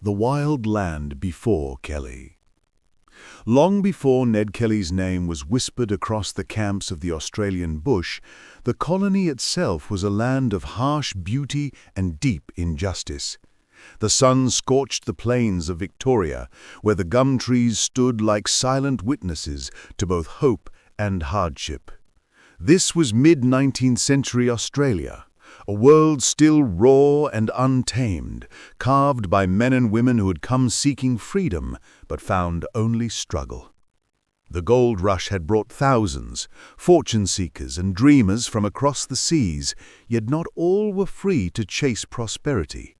The wild land before Kelly. Long before Ned Kelly's name was whispered across the camps of the Australian bush, the colony itself was a land of harsh beauty and deep injustice. The sun scorched the plains of Victoria, where the gum trees stood like silent witnesses to both hope and hardship. This was mid-19th century Australia, a world still raw and untamed, carved by men and women who had come seeking freedom but found only struggle. The gold rush had brought thousands, fortune-seekers and dreamers from across the seas, yet not all were free to chase prosperity.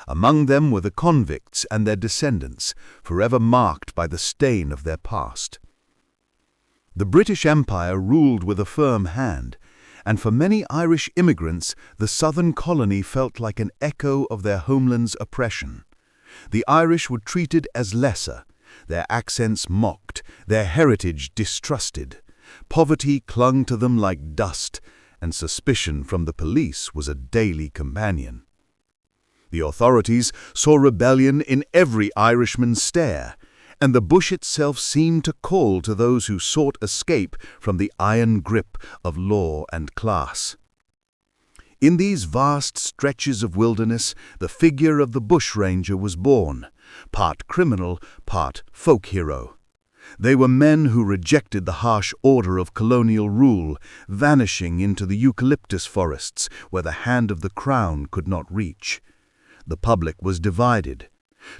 Among them were the convicts and their descendants, forever marked by the stain of their past. The British Empire ruled with a firm hand, and for many Irish immigrants, the southern colony felt like an echo of their homeland's oppression. The Irish were treated as lesser, their accents mocked, their heritage distrusted. Poverty clung to them like dust, and suspicion from the police was a daily companion. The authorities saw rebellion in every Irishman's stare, and the bush itself seemed to call to those who sought escape from the iron grip of law and class. In these vast stretches of wilderness, the figure of the bushranger was born, part criminal, part folk hero. They were men who rejected the harsh order of colonial rule, vanishing into the eucalyptus forests where the hand of the crown could not reach. The public was divided.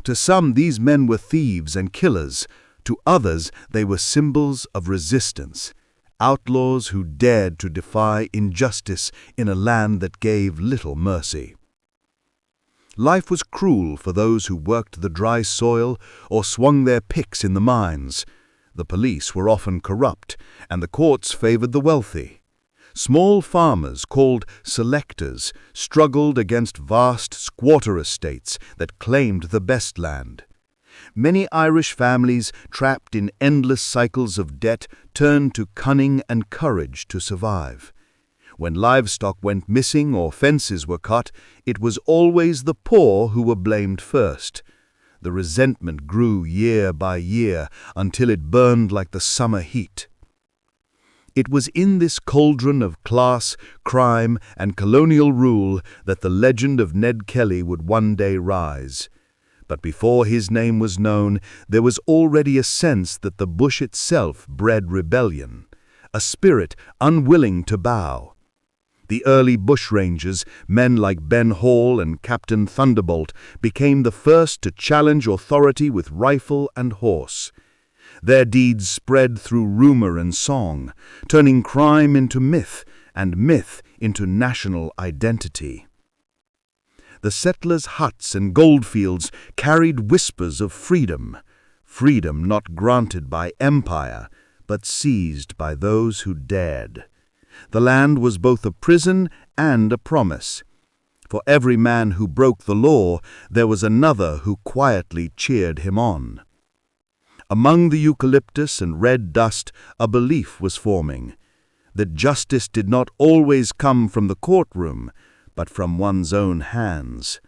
To some, these men were thieves and killers. To others, they were symbols of resistance, outlaws who dared to defy injustice in a land that gave little mercy. Life was cruel for those who worked the dry soil or swung their picks in the mines. The police were often corrupt, and the courts favored the wealthy. Small farmers, called selectors, struggled against vast squatter estates that claimed the best land. Many Irish families, trapped in endless cycles of debt, turned to cunning and courage to survive. When livestock went missing or fences were cut, it was always the poor who were blamed first. The resentment grew year by year until it burned like the summer heat. It was in this cauldron of class, crime, and colonial rule that the legend of Ned Kelly would one day rise. But before his name was known, there was already a sense that the bush itself bred rebellion, a spirit unwilling to bow. The early bushrangers, men like Ben Hall and Captain Thunderbolt, became the first to challenge authority with rifle and horse. Their deeds spread through rumor and song, turning crime into myth and myth into national identity. The settlers' huts and goldfields carried whispers of freedom, freedom not granted by empire, but seized by those who dared. The land was both a prison and a promise. For every man who broke the law, there was another who quietly cheered him on. Among the eucalyptus and red dust, a belief was forming, that justice did not always come from the courtroom, but from one's own hands.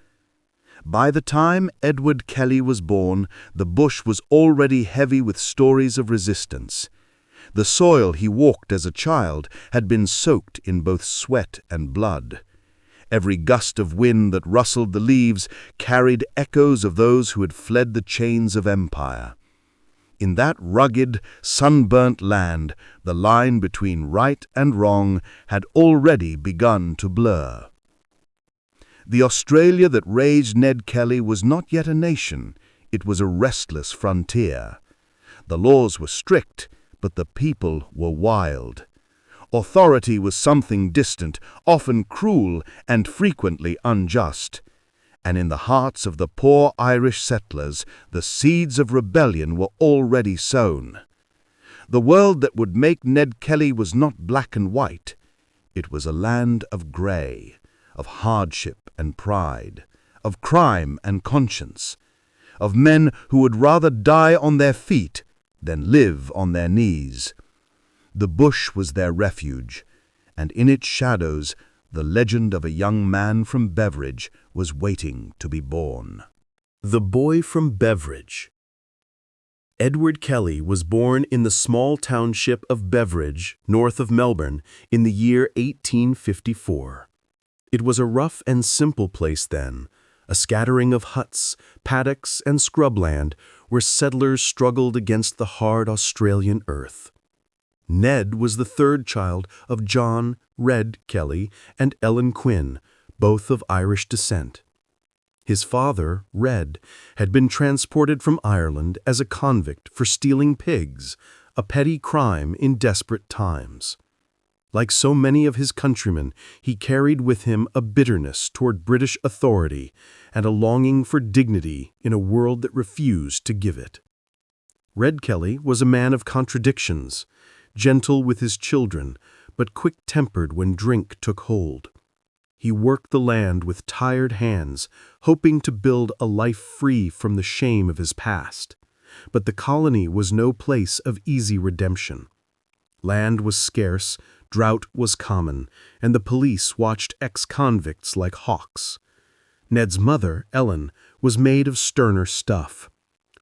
By the time Edward Kelly was born, the bush was already heavy with stories of resistance. The soil he walked as a child had been soaked in both sweat and blood. Every gust of wind that rustled the leaves carried echoes of those who had fled the chains of empire. In that rugged, sunburnt land, the line between right and wrong had already begun to blur. The Australia that raised Ned Kelly was not yet a nation, it was a restless frontier. The laws were strict, but the people were wild. Authority was something distant, often cruel, and frequently unjust. And in the hearts of the poor Irish settlers, the seeds of rebellion were already sown. The world that would make Ned Kelly was not black and white. It was a land of grey, of hardship and pride, of crime and conscience, of men who would rather die on their feet than live on their knees. The bush was their refuge, and in its shadows the legend of a young man from Beveridge was waiting to be born. The Boy from Beveridge. Edward Kelly was born in the small township of Beveridge, north of Melbourne, in the year 1854. It was a rough and simple place then, a scattering of huts, paddocks, and scrubland where settlers struggled against the hard Australian earth. Ned was the third child of John "Red" Kelly and Ellen Quinn, both of Irish descent. His father, Red, had been transported from Ireland as a convict for stealing pigs, a petty crime in desperate times. Like so many of his countrymen, he carried with him a bitterness toward British authority and a longing for dignity in a world that refused to give it. Red Kelly was a man of contradictions, gentle with his children, but quick-tempered when drink took hold. He worked the land with tired hands, hoping to build a life free from the shame of his past. But the colony was no place of easy redemption. Land was scarce, drought was common, and the police watched ex-convicts like hawks. Ned's mother, Ellen, was made of sterner stuff.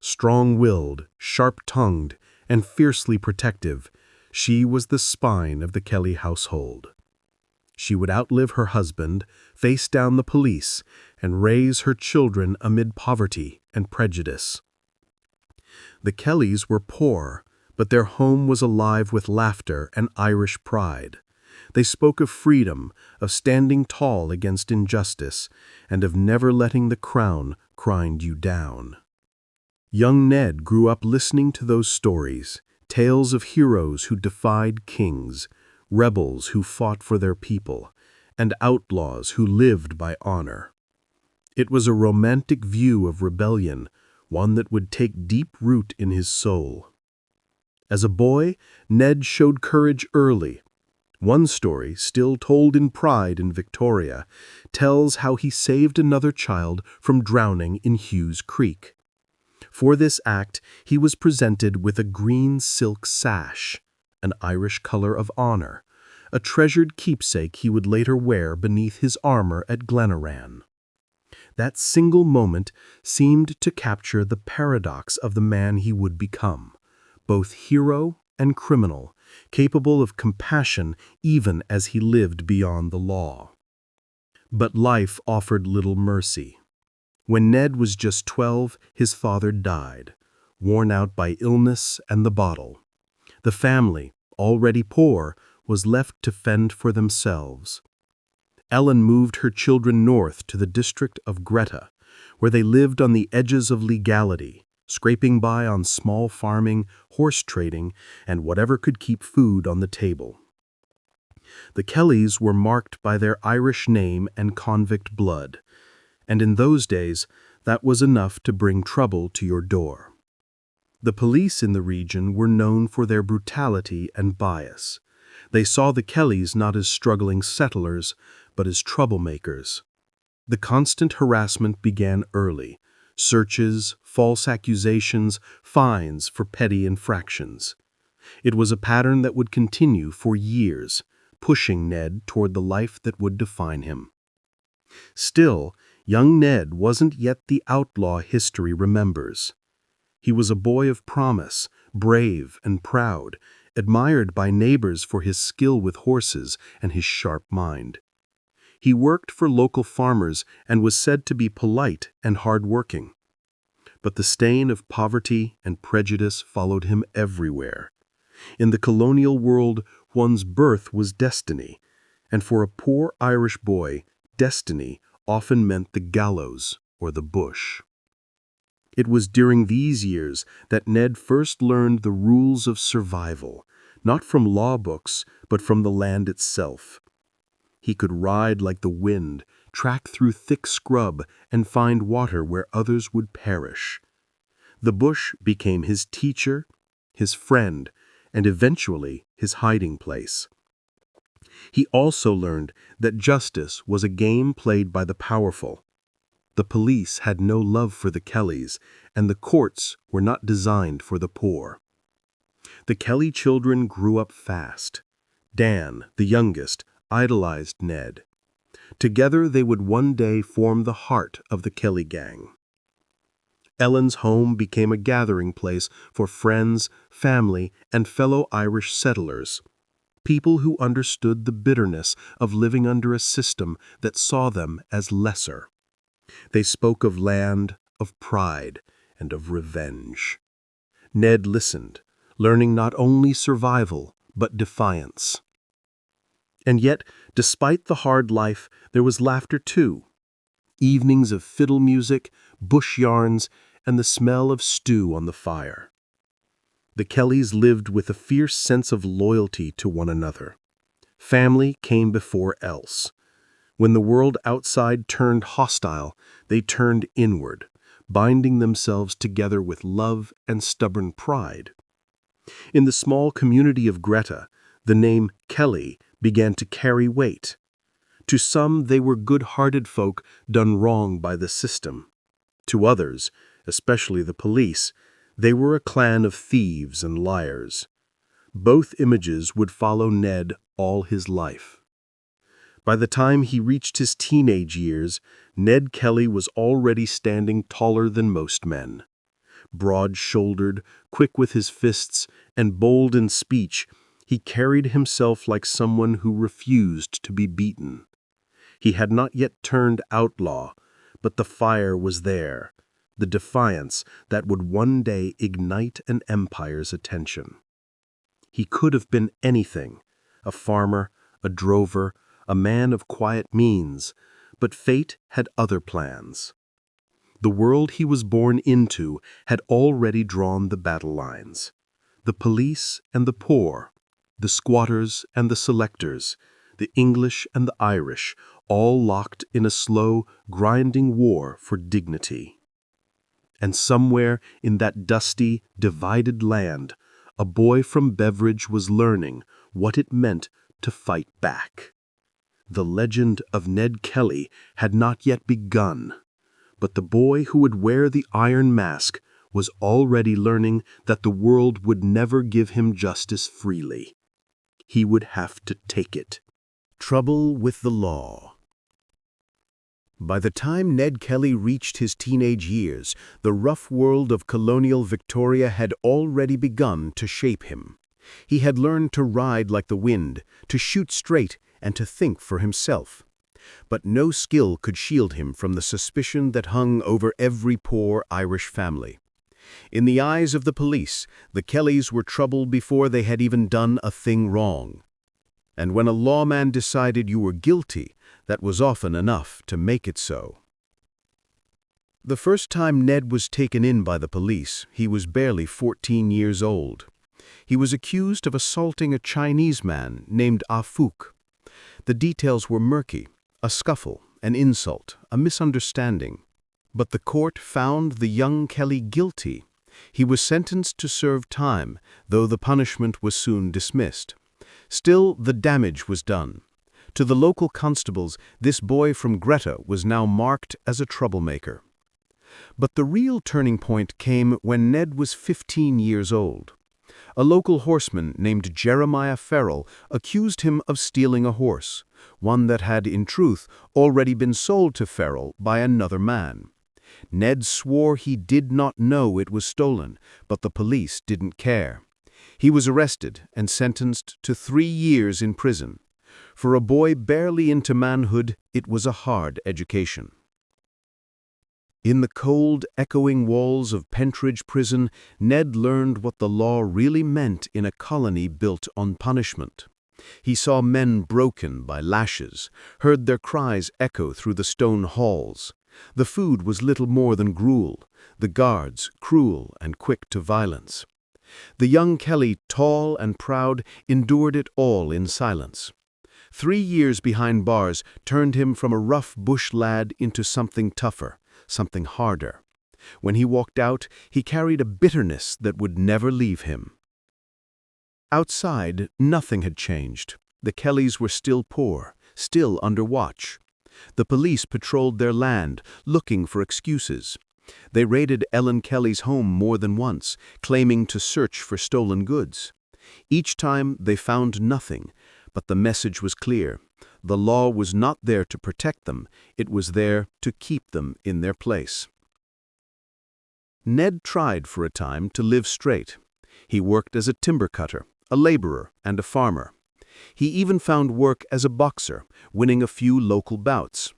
Strong-willed, sharp-tongued, and fiercely protective, she was the spine of the Kelly household. She would outlive her husband, face down the police, and raise her children amid poverty and prejudice. The Kellys were poor, but their home was alive with laughter and Irish pride. They spoke of freedom, of standing tall against injustice, and of never letting the crown grind you down. Young Ned grew up listening to those stories, tales of heroes who defied kings, rebels who fought for their people, and outlaws who lived by honor. It was a romantic view of rebellion, one that would take deep root in his soul. As a boy, Ned showed courage early. One story, still told in pride in Victoria, tells how he saved another child from drowning in Hughes Creek. For this act, he was presented with a green silk sash, an Irish color of honor, a treasured keepsake he would later wear beneath his armor at Glenaran. That single moment seemed to capture the paradox of the man he would become, both hero and criminal, capable of compassion even as he lived beyond the law. But life offered little mercy. When Ned was just 12, his father died, worn out by illness and the bottle. The family, already poor, was left to fend for themselves. Ellen moved her children north to the district of Greta, where they lived on the edges of legality, scraping by on small farming, horse trading, and whatever could keep food on the table. The Kellys were marked by their Irish name and convict blood, and in those days that was enough to bring trouble to your door. The police in the region were known for their brutality and bias. They saw the Kellys not as struggling settlers, but as troublemakers. The constant harassment began early: searches, false accusations, fines for petty infractions. It was a pattern that would continue for years, pushing Ned toward the life that would define him. Still, young Ned wasn't yet the outlaw history remembers. He was a boy of promise, brave and proud, admired by neighbors for his skill with horses and his sharp mind. He worked for local farmers and was said to be polite and hard-working. But the stain of poverty and prejudice followed him everywhere. In the colonial world, one's birth was destiny, and for a poor Irish boy, destiny often meant the gallows or the bush. It was during these years that Ned first learned the rules of survival, not from law books, but from the land itself. He could ride like the wind, track through thick scrub, and find water where others would perish. The bush became his teacher, his friend, and eventually his hiding place. He also learned that justice was a game played by the powerful. The police had no love for the Kellys, and the courts were not designed for the poor. The Kelly children grew up fast. Dan, the youngest, idolized Ned. Together they would one day form the heart of the Kelly gang. Ellen's home became a gathering place for friends, family, and fellow Irish settlers, people who understood the bitterness of living under a system that saw them as lesser. They spoke of land, of pride, and of revenge. Ned listened, learning not only survival, but defiance. And yet, despite the hard life, there was laughter too. Evenings of fiddle music, bush yarns, and the smell of stew on the fire. The Kellys lived with a fierce sense of loyalty to one another. Family came before else. When the world outside turned hostile, they turned inward, binding themselves together with love and stubborn pride. In the small community of Greta, the name Kelly began to carry weight. To some, they were good-hearted folk done wrong by the system. To others, especially the police, they were a clan of thieves and liars. Both images would follow Ned all his life. By the time he reached his teenage years, Ned Kelly was already standing taller than most men. Broad-shouldered, quick with his fists, and bold in speech, he carried himself like someone who refused to be beaten. He had not yet turned outlaw, but the fire was there, the defiance that would one day ignite an empire's attention. He could have been anything, a farmer, a drover, a man of quiet means, but fate had other plans. The world he was born into had already drawn the battle lines. The police and the poor, the squatters and the selectors, the English and the Irish, all locked in a slow, grinding war for dignity. And somewhere in that dusty, divided land, a boy from Beveridge was learning what it meant to fight back. The legend of Ned Kelly had not yet begun, but the boy who would wear the iron mask was already learning that the world would never give him justice freely. He would have to take it. Trouble with the law. By the time Ned Kelly reached his teenage years, the rough world of colonial Victoria had already begun to shape him. He had learned to ride like the wind, to shoot straight, and to think for himself. But no skill could shield him from the suspicion that hung over every poor Irish family. In the eyes of the police, the Kellys were trouble before they had even done a thing wrong. And when a lawman decided you were guilty, that was often enough to make it so. The first time Ned was taken in by the police, he was barely 14 years old. He was accused of assaulting a Chinese man named Ah Fook. The details were murky: a scuffle, an insult, a misunderstanding. But the court found the young Kelly guilty. He was sentenced to serve time, though the punishment was soon dismissed. Still, the damage was done. To the local constables, this boy from Greta was now marked as a troublemaker. But the real turning point came when Ned was 15 years old. A local horseman named Jeremiah Farrell accused him of stealing a horse, one that had, in truth, already been sold to Farrell by another man. Ned swore he did not know it was stolen, but the police didn't care. He was arrested and sentenced to 3 years in prison. For a boy barely into manhood, it was a hard education. In the cold, echoing walls of Pentridge Prison, Ned learned what the law really meant in a colony built on punishment. He saw men broken by lashes, heard their cries echo through the stone halls. The food was little more than gruel, the guards cruel and quick to violence. The young Kelly, tall and proud, endured it all in silence. 3 years behind bars turned him from a rough bush lad into something tougher, something harder. When he walked out, he carried a bitterness that would never leave him. Outside, nothing had changed. The Kellys were still poor, still under watch. The police patrolled their land, looking for excuses. They raided Ellen Kelly's home more than once, claiming to search for stolen goods. Each time they found nothing, but the message was clear. The law was not there to protect them, it was there to keep them in their place. Ned tried for a time to live straight. He worked as a timber cutter, a laborer, and a farmer. He even found work as a boxer, winning a few local bouts.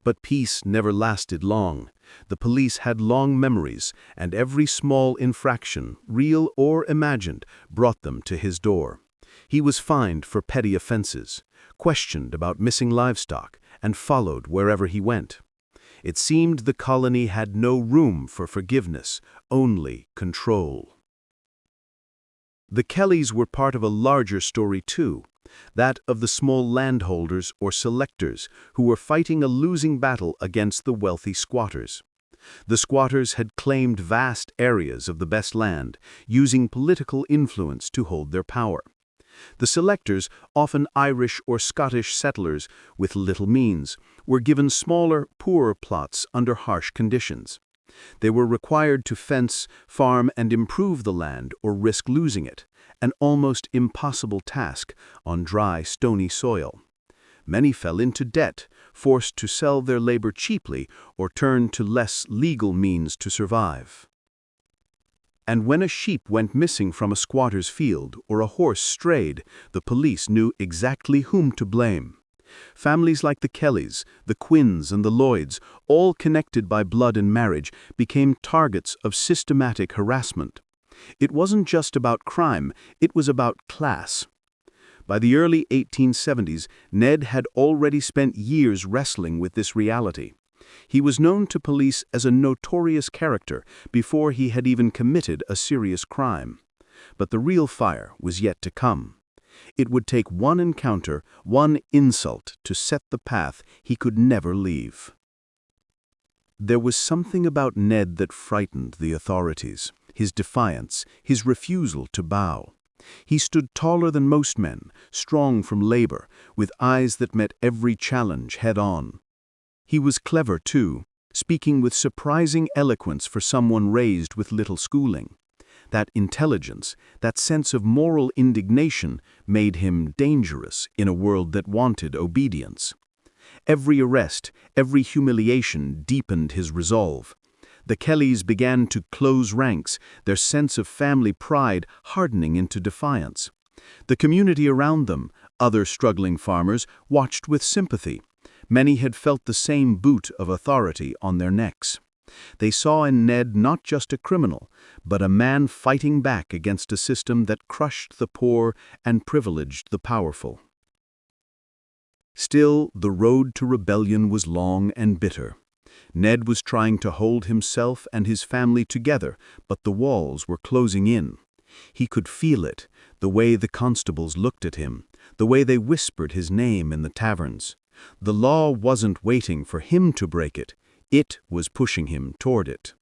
But peace never lasted long. The police had long memories, and every small infraction, real or imagined, brought them to his door. He was fined for petty offenses, questioned about missing livestock, and followed wherever he went. It seemed the colony had no room for forgiveness, only control. The Kellys were part of a larger story too, that of the small landholders or selectors who were fighting a losing battle against the wealthy squatters. The squatters had claimed vast areas of the best land, using political influence to hold their power. The selectors, often Irish or Scottish settlers with little means, were given smaller, poorer plots under harsh conditions. They were required to fence, farm, and improve the land or risk losing it, an almost impossible task on dry, stony soil. Many fell into debt, forced to sell their labor cheaply or turn to less legal means to survive. And when a sheep went missing from a squatter's field or a horse strayed, the police knew exactly whom to blame. Families like the Kellys, the Quinns, and the Lloyds, all connected by blood and marriage, became targets of systematic harassment. It wasn't just about crime, it was about class. By the early 1870s, Ned had already spent years wrestling with this reality. He was known to police as a notorious character before he had even committed a serious crime. But the real fire was yet to come. It would take one encounter, one insult to set the path he could never leave. There was something about Ned that frightened the authorities, his defiance, his refusal to bow. He stood taller than most men, strong from labor, with eyes that met every challenge head-on. He was clever, too, speaking with surprising eloquence for someone raised with little schooling. That intelligence, that sense of moral indignation, made him dangerous in a world that wanted obedience. Every arrest, every humiliation deepened his resolve. The Kellys began to close ranks, their sense of family pride hardening into defiance. The community around them, other struggling farmers, watched with sympathy. Many had felt the same boot of authority on their necks. They saw in Ned not just a criminal, but a man fighting back against a system that crushed the poor and privileged the powerful. Still, the road to rebellion was long and bitter. Ned was trying to hold himself and his family together, but the walls were closing in. He could feel it, the way the constables looked at him, the way they whispered his name in the taverns. The law wasn't waiting for him to break it. It was pushing him toward it.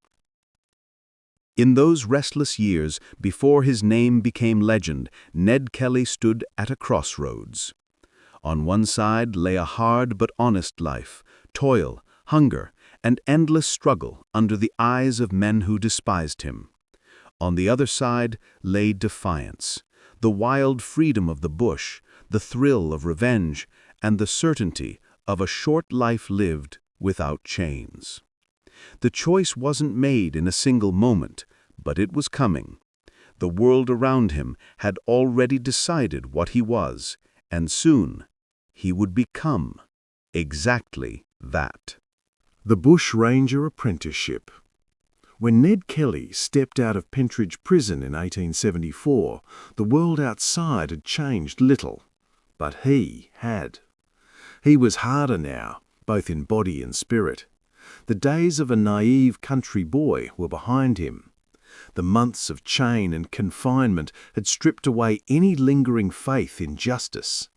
In those restless years, before his name became legend, Ned Kelly stood at a crossroads. On one side lay a hard but honest life, toil, hunger, and endless struggle under the eyes of men who despised him. On the other side lay defiance, the wild freedom of the bush, the thrill of revenge, and the certainty of a short life lived without chains. The choice wasn't made in a single moment, but it was coming. The world around him had already decided what he was, and soon he would become exactly that. The Bushranger Apprenticeship. When Ned Kelly stepped out of Pentridge Prison in 1874, the world outside had changed little, but he had. He was harder now, both in body and spirit. The days of a naive country boy were behind him. The months of chain and confinement had stripped away any lingering faith in justice.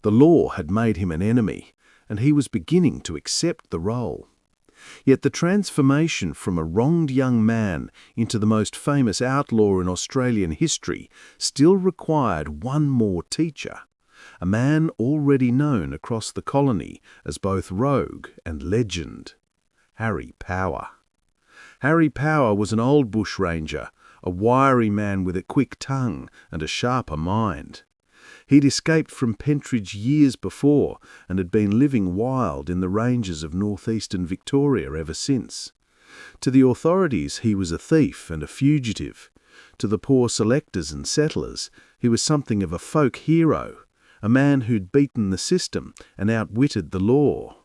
The law had made him an enemy, and he was beginning to accept the role. Yet the transformation from a wronged young man into the most famous outlaw in Australian history still required one more teacher, a man already known across the colony as both rogue and legend, Harry Power. Harry Power was an old bushranger, a wiry man with a quick tongue and a sharper mind. He'd escaped from Pentridge years before and had been living wild in the ranges of northeastern Victoria ever since. To the authorities, he was a thief and a fugitive. To the poor selectors and settlers, he was something of a folk hero, a man who'd beaten the system and outwitted the law.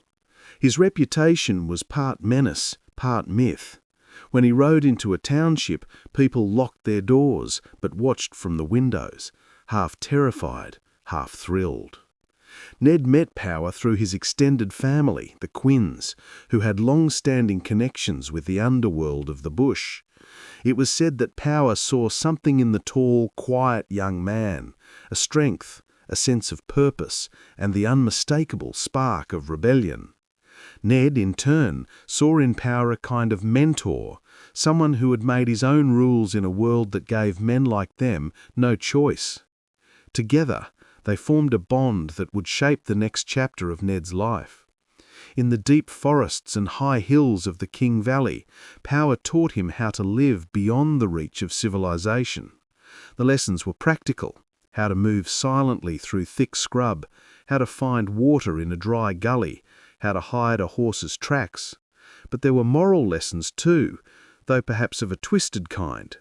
His reputation was part menace, part myth. When he rode into a township, people locked their doors but watched from the windows, half terrified, half thrilled. Ned met Power through his extended family, the Quinns, who had long-standing connections with the underworld of the bush. It was said that Power saw something in the tall, quiet young man, a strength, a sense of purpose, and the unmistakable spark of rebellion. Ned, in turn, saw in Power a kind of mentor, someone who had made his own rules in a world that gave men like them no choice. Together, they formed a bond that would shape the next chapter of Ned's life. In the deep forests and high hills of the King Valley, Power taught him how to live beyond the reach of civilization. The lessons were practical: how to move silently through thick scrub, how to find water in a dry gully, how to hide a horse's tracks. But there were moral lessons too, though perhaps of a twisted kind.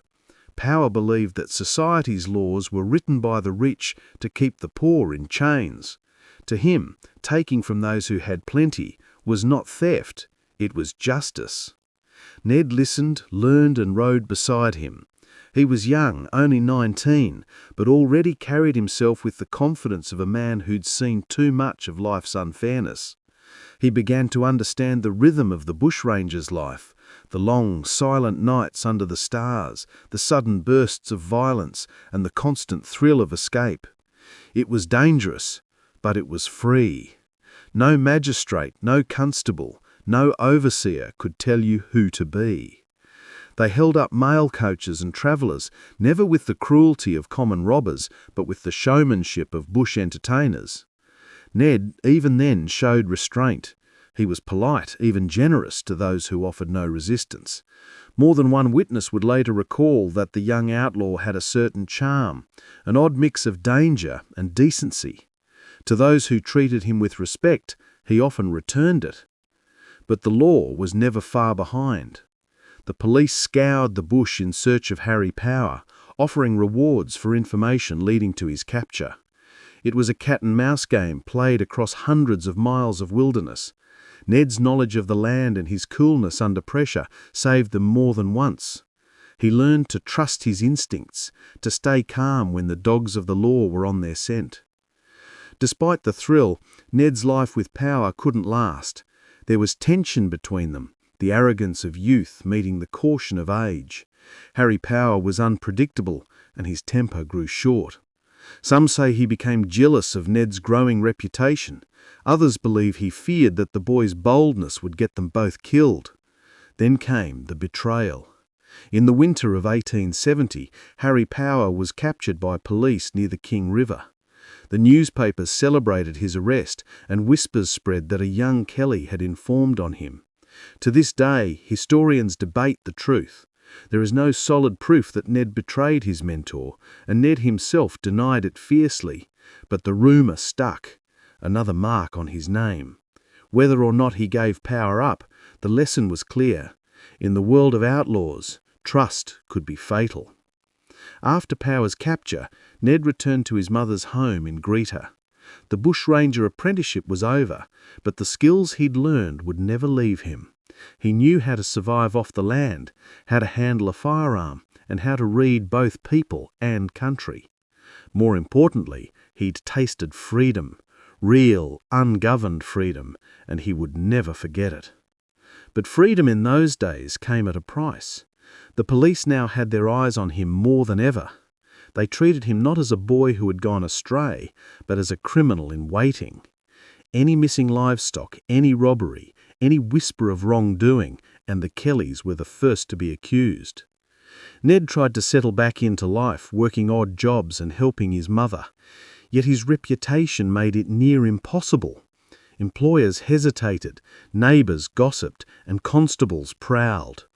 Power believed that society's laws were written by the rich to keep the poor in chains. To him, taking from those who had plenty was not theft, it was justice. Ned listened, learned, and rode beside him. He was young, only 19, but already carried himself with the confidence of a man who'd seen too much of life's unfairness. He began to understand the rhythm of the bushranger's life, the long, silent nights under the stars, the sudden bursts of violence, and the constant thrill of escape. It was dangerous, but it was free. No magistrate, no constable, no overseer could tell you who to be. They held up mail coaches and travellers, never with the cruelty of common robbers, but with the showmanship of bush entertainers. Ned, even then, showed restraint. He was polite, even generous, to those who offered no resistance. More than one witness would later recall that the young outlaw had a certain charm, an odd mix of danger and decency. To those who treated him with respect, he often returned it. But the law was never far behind. The police scoured the bush in search of Harry Power, offering rewards for information leading to his capture. It was a cat-and-mouse game played across hundreds of miles of wilderness. Ned's knowledge of the land and his coolness under pressure saved them more than once. He learned to trust his instincts, to stay calm when the dogs of the law were on their scent. Despite the thrill, Ned's life with Power couldn't last. There was tension between them, the arrogance of youth meeting the caution of age. Harry Power was unpredictable, and his temper grew short. Some say he became jealous of Ned's growing reputation. Others believe he feared that the boy's boldness would get them both killed. Then came the betrayal. In the winter of 1870, Harry Power was captured by police near the King River. The newspapers celebrated his arrest, and whispers spread that a young Kelly had informed on him. To this day, historians debate the truth. There is no solid proof that Ned betrayed his mentor, and Ned himself denied it fiercely, but the rumour stuck, another mark on his name. Whether or not he gave Power up, the lesson was clear. In the world of outlaws, trust could be fatal. After Power's capture, Ned returned to his mother's home in Greeter. The Bushranger Apprenticeship was over, but the skills he'd learned would never leave him. He knew how to survive off the land, how to handle a firearm, and how to read both people and country. More importantly, he'd tasted freedom, real, ungoverned freedom, and he would never forget it. But freedom in those days came at a price. The police now had their eyes on him more than ever. They treated him not as a boy who had gone astray, but as a criminal in waiting. Any missing livestock, any robbery, any whisper of wrongdoing, and the Kellys were the first to be accused. Ned tried to settle back into life, working odd jobs and helping his mother. Yet his reputation made it near impossible. Employers hesitated, neighbours gossiped, and constables prowled.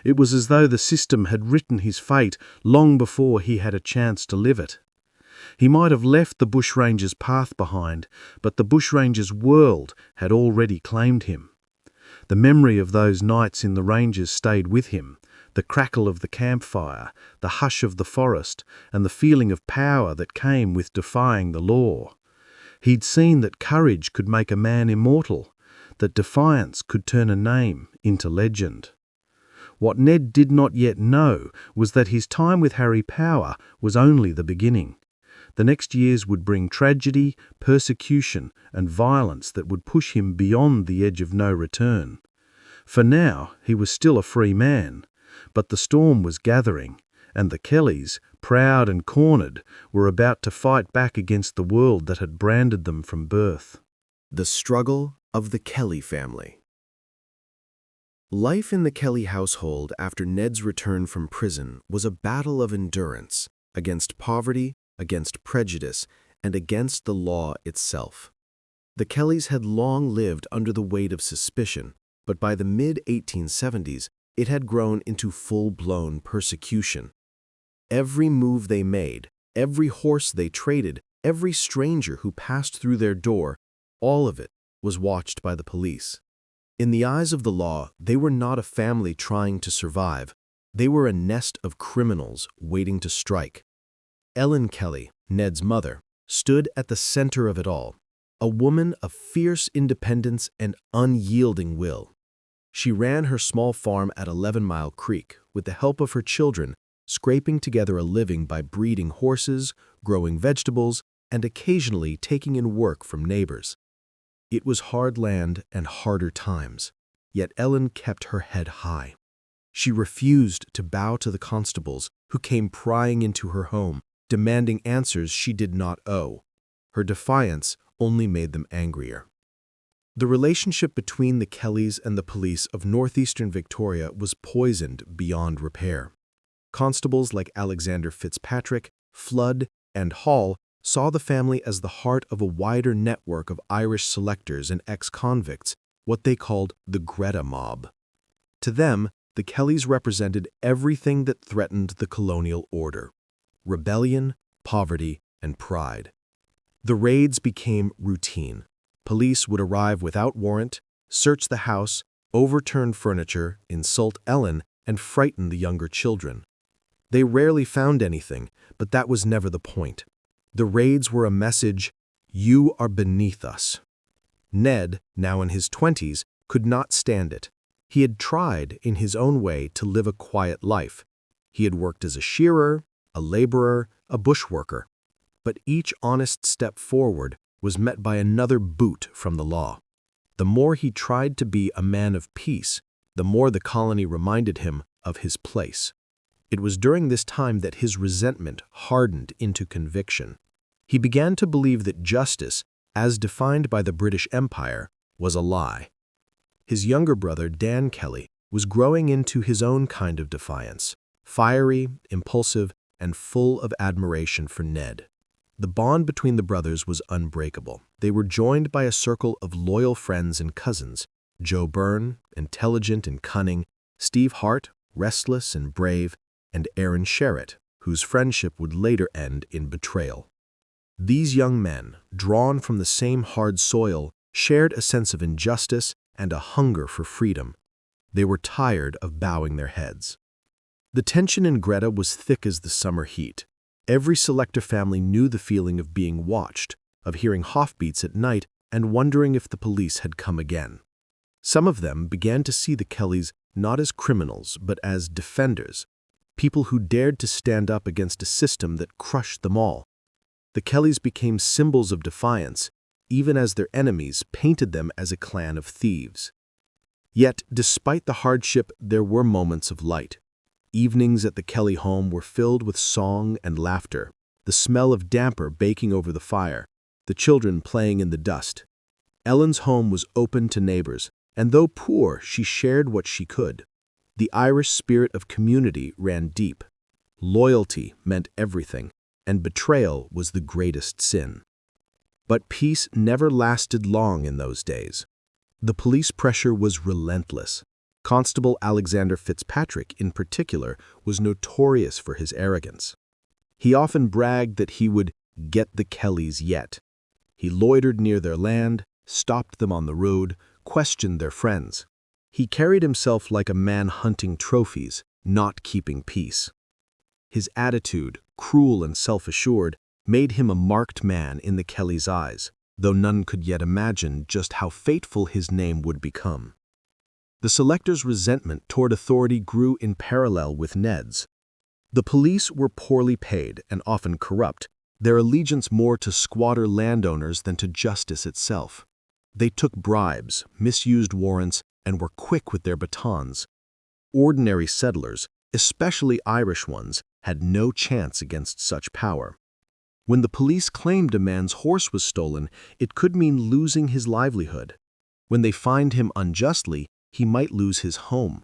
It was as though the system had written his fate long before he had a chance to live it. He might have left the bushranger's path behind, but the bushranger's world had already claimed him. The memory of those nights in the ranges stayed with him, the crackle of the campfire, the hush of the forest, and the feeling of power that came with defying the law. He'd seen that courage could make a man immortal, that defiance could turn a name into legend. What Ned did not yet know was that his time with Harry Power was only the beginning. The next years would bring tragedy, persecution, and violence that would push him beyond the edge of no return. For now, he was still a free man, but the storm was gathering, and the Kellys, proud and cornered, were about to fight back against the world that had branded them from birth. The struggle of the Kelly family. Life in the Kelly household after Ned's return from prison was a battle of endurance against poverty, against prejudice, and against the law itself. The Kellys had long lived under the weight of suspicion, but by the mid-1870s, it had grown into full-blown persecution. Every move they made, every horse they traded, every stranger who passed through their door, all of it was watched by the police. In the eyes of the law, they were not a family trying to survive. They were a nest of criminals waiting to strike. Ellen Kelly, Ned's mother, stood at the center of it all, a woman of fierce independence and unyielding will. She ran her small farm at 11 Mile Creek with the help of her children, scraping together a living by breeding horses, growing vegetables, and occasionally taking in work from neighbors. It was hard land and harder times, yet Ellen kept her head high. She refused to bow to the constables who came prying into her home, demanding answers she did not owe. Her defiance only made them angrier. The relationship between the Kellys and the police of northeastern Victoria was poisoned beyond repair. Constables like Alexander Fitzpatrick, Flood, and Hall saw the family as the heart of a wider network of Irish selectors and ex-convicts, what they called the Greta mob. To them, the Kellys represented everything that threatened the colonial order: rebellion, poverty, and pride. The raids became routine. Police would arrive without warrant, search the house, overturn furniture, insult Ellen, and frighten the younger children. They rarely found anything, but that was never the point. The raids were a message: you are beneath us. Ned, now in his 20s, could not stand it. He had tried, in his own way, to live a quiet life. He had worked as a shearer, a laborer, a bushworker. But each honest step forward was met by another boot from the law. The more he tried to be a man of peace, the more the colony reminded him of his place. It was during this time that his resentment hardened into conviction. He began to believe that justice, as defined by the British Empire, was a lie. His younger brother, Dan Kelly, was growing into his own kind of defiance, fiery, impulsive, and full of admiration for Ned. The bond between the brothers was unbreakable. They were joined by a circle of loyal friends and cousins: Joe Byrne, intelligent and cunning; Steve Hart, restless and brave; and Aaron Sherritt, whose friendship would later end in betrayal. These young men, drawn from the same hard soil, shared a sense of injustice and a hunger for freedom. They were tired of bowing their heads. The tension in Greta was thick as the summer heat. Every selector family knew the feeling of being watched, of hearing hoofbeats at night and wondering if the police had come again. Some of them began to see the Kellys not as criminals but as defenders, people who dared to stand up against a system that crushed them all. The Kellys became symbols of defiance, even as their enemies painted them as a clan of thieves. Yet, despite the hardship, there were moments of light. Evenings at the Kelly home were filled with song and laughter, the smell of damper baking over the fire, the children playing in the dust. Ellen's home was open to neighbors, and though poor, she shared what she could. The Irish spirit of community ran deep. Loyalty meant everything, and betrayal was the greatest sin. But peace never lasted long in those days. The police pressure was relentless. Constable Alexander Fitzpatrick, in particular, was notorious for his arrogance. He often bragged that he would get the Kellys yet. He loitered near their land, stopped them on the road, questioned their friends. He carried himself like a man hunting trophies, not keeping peace. His attitude, cruel and self-assured, made him a marked man in the Kellys' eyes, though none could yet imagine just how fateful his name would become. The selectors' resentment toward authority grew in parallel with Ned's. The police were poorly paid and often corrupt, their allegiance more to squatter landowners than to justice itself. They took bribes, misused warrants, and were quick with their batons. Ordinary settlers, especially Irish ones, had no chance against such power. When the police claimed a man's horse was stolen, it could mean losing his livelihood. When they fined him unjustly, he might lose his home.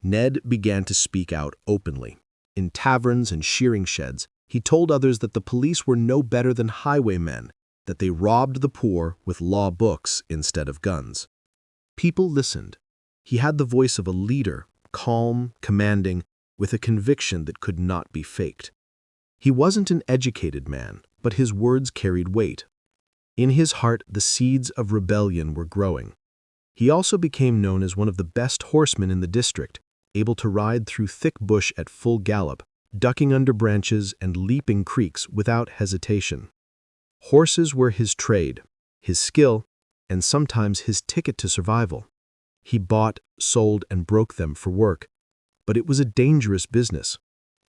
Ned began to speak out openly. In taverns and shearing sheds, he told others that the police were no better than highwaymen, that they robbed the poor with law books instead of guns. People listened. He had the voice of a leader, calm, commanding, with a conviction that could not be faked. He wasn't an educated man, but his words carried weight. In his heart, the seeds of rebellion were growing. He also became known as one of the best horsemen in the district, able to ride through thick bush at full gallop, ducking under branches and leaping creeks without hesitation. Horses were his trade, his skill, and sometimes his ticket to survival. He bought, sold, and broke them for work. But it was a dangerous business.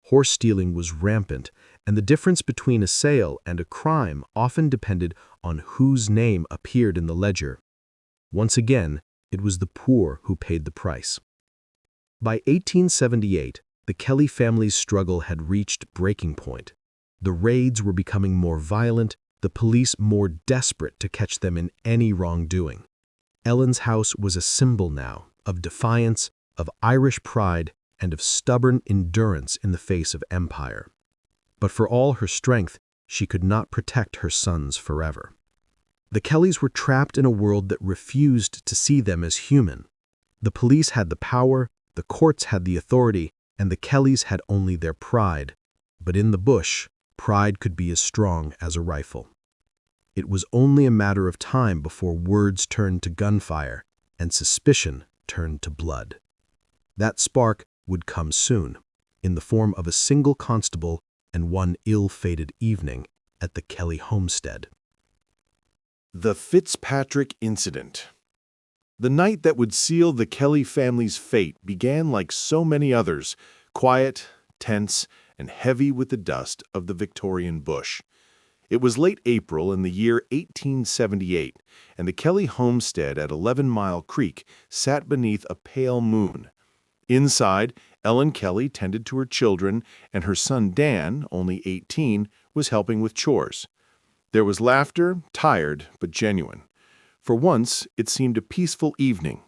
Horse stealing was rampant, and the difference between a sale and a crime often depended on whose name appeared in the ledger. Once again, it was the poor who paid the price. By 1878, the Kelly family's struggle had reached breaking point. The raids were becoming more violent, the police more desperate to catch them in any wrongdoing. Ellen's house was a symbol now of defiance, of Irish pride, and of stubborn endurance in the face of empire. But for all her strength, she could not protect her sons forever. The Kellys were trapped in a world that refused to see them as human. The police had the power, the courts had the authority, and the Kellys had only their pride. But in the bush, pride could be as strong as a rifle. It was only a matter of time before words turned to gunfire and suspicion turned to blood. That spark would come soon, in the form of a single constable and one ill-fated evening at the Kelly homestead. The Fitzpatrick Incident. The night that would seal the Kelly family's fate began like so many others, quiet, tense, and heavy with the dust of the Victorian bush. It was late April in the year 1878, and the Kelly homestead at 11 Mile Creek sat beneath a pale moon. Inside, Ellen Kelly tended to her children, and her son Dan, only 18, was helping with chores. There was laughter, tired but genuine. For once, it seemed a peaceful evening.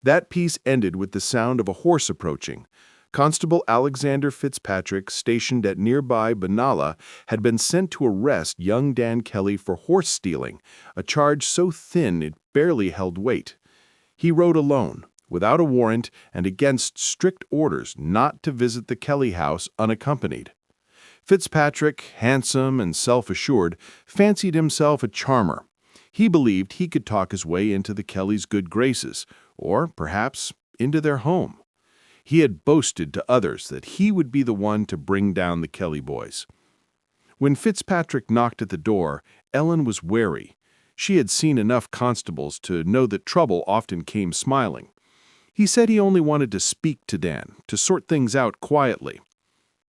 That peace ended with the sound of a horse approaching. Constable Alexander Fitzpatrick, stationed at nearby Benalla, had been sent to arrest young Dan Kelly for horse stealing, a charge so thin it barely held weight. He rode alone, without a warrant and against strict orders not to visit the Kelly house unaccompanied. Fitzpatrick, handsome and self-assured, fancied himself a charmer. He believed he could talk his way into the Kellys' good graces, or perhaps into their home. He had boasted to others that he would be the one to bring down the Kelly boys. When Fitzpatrick knocked at the door, Ellen was wary. She had seen enough constables to know that trouble often came smiling. He said he only wanted to speak to Dan, to sort things out quietly.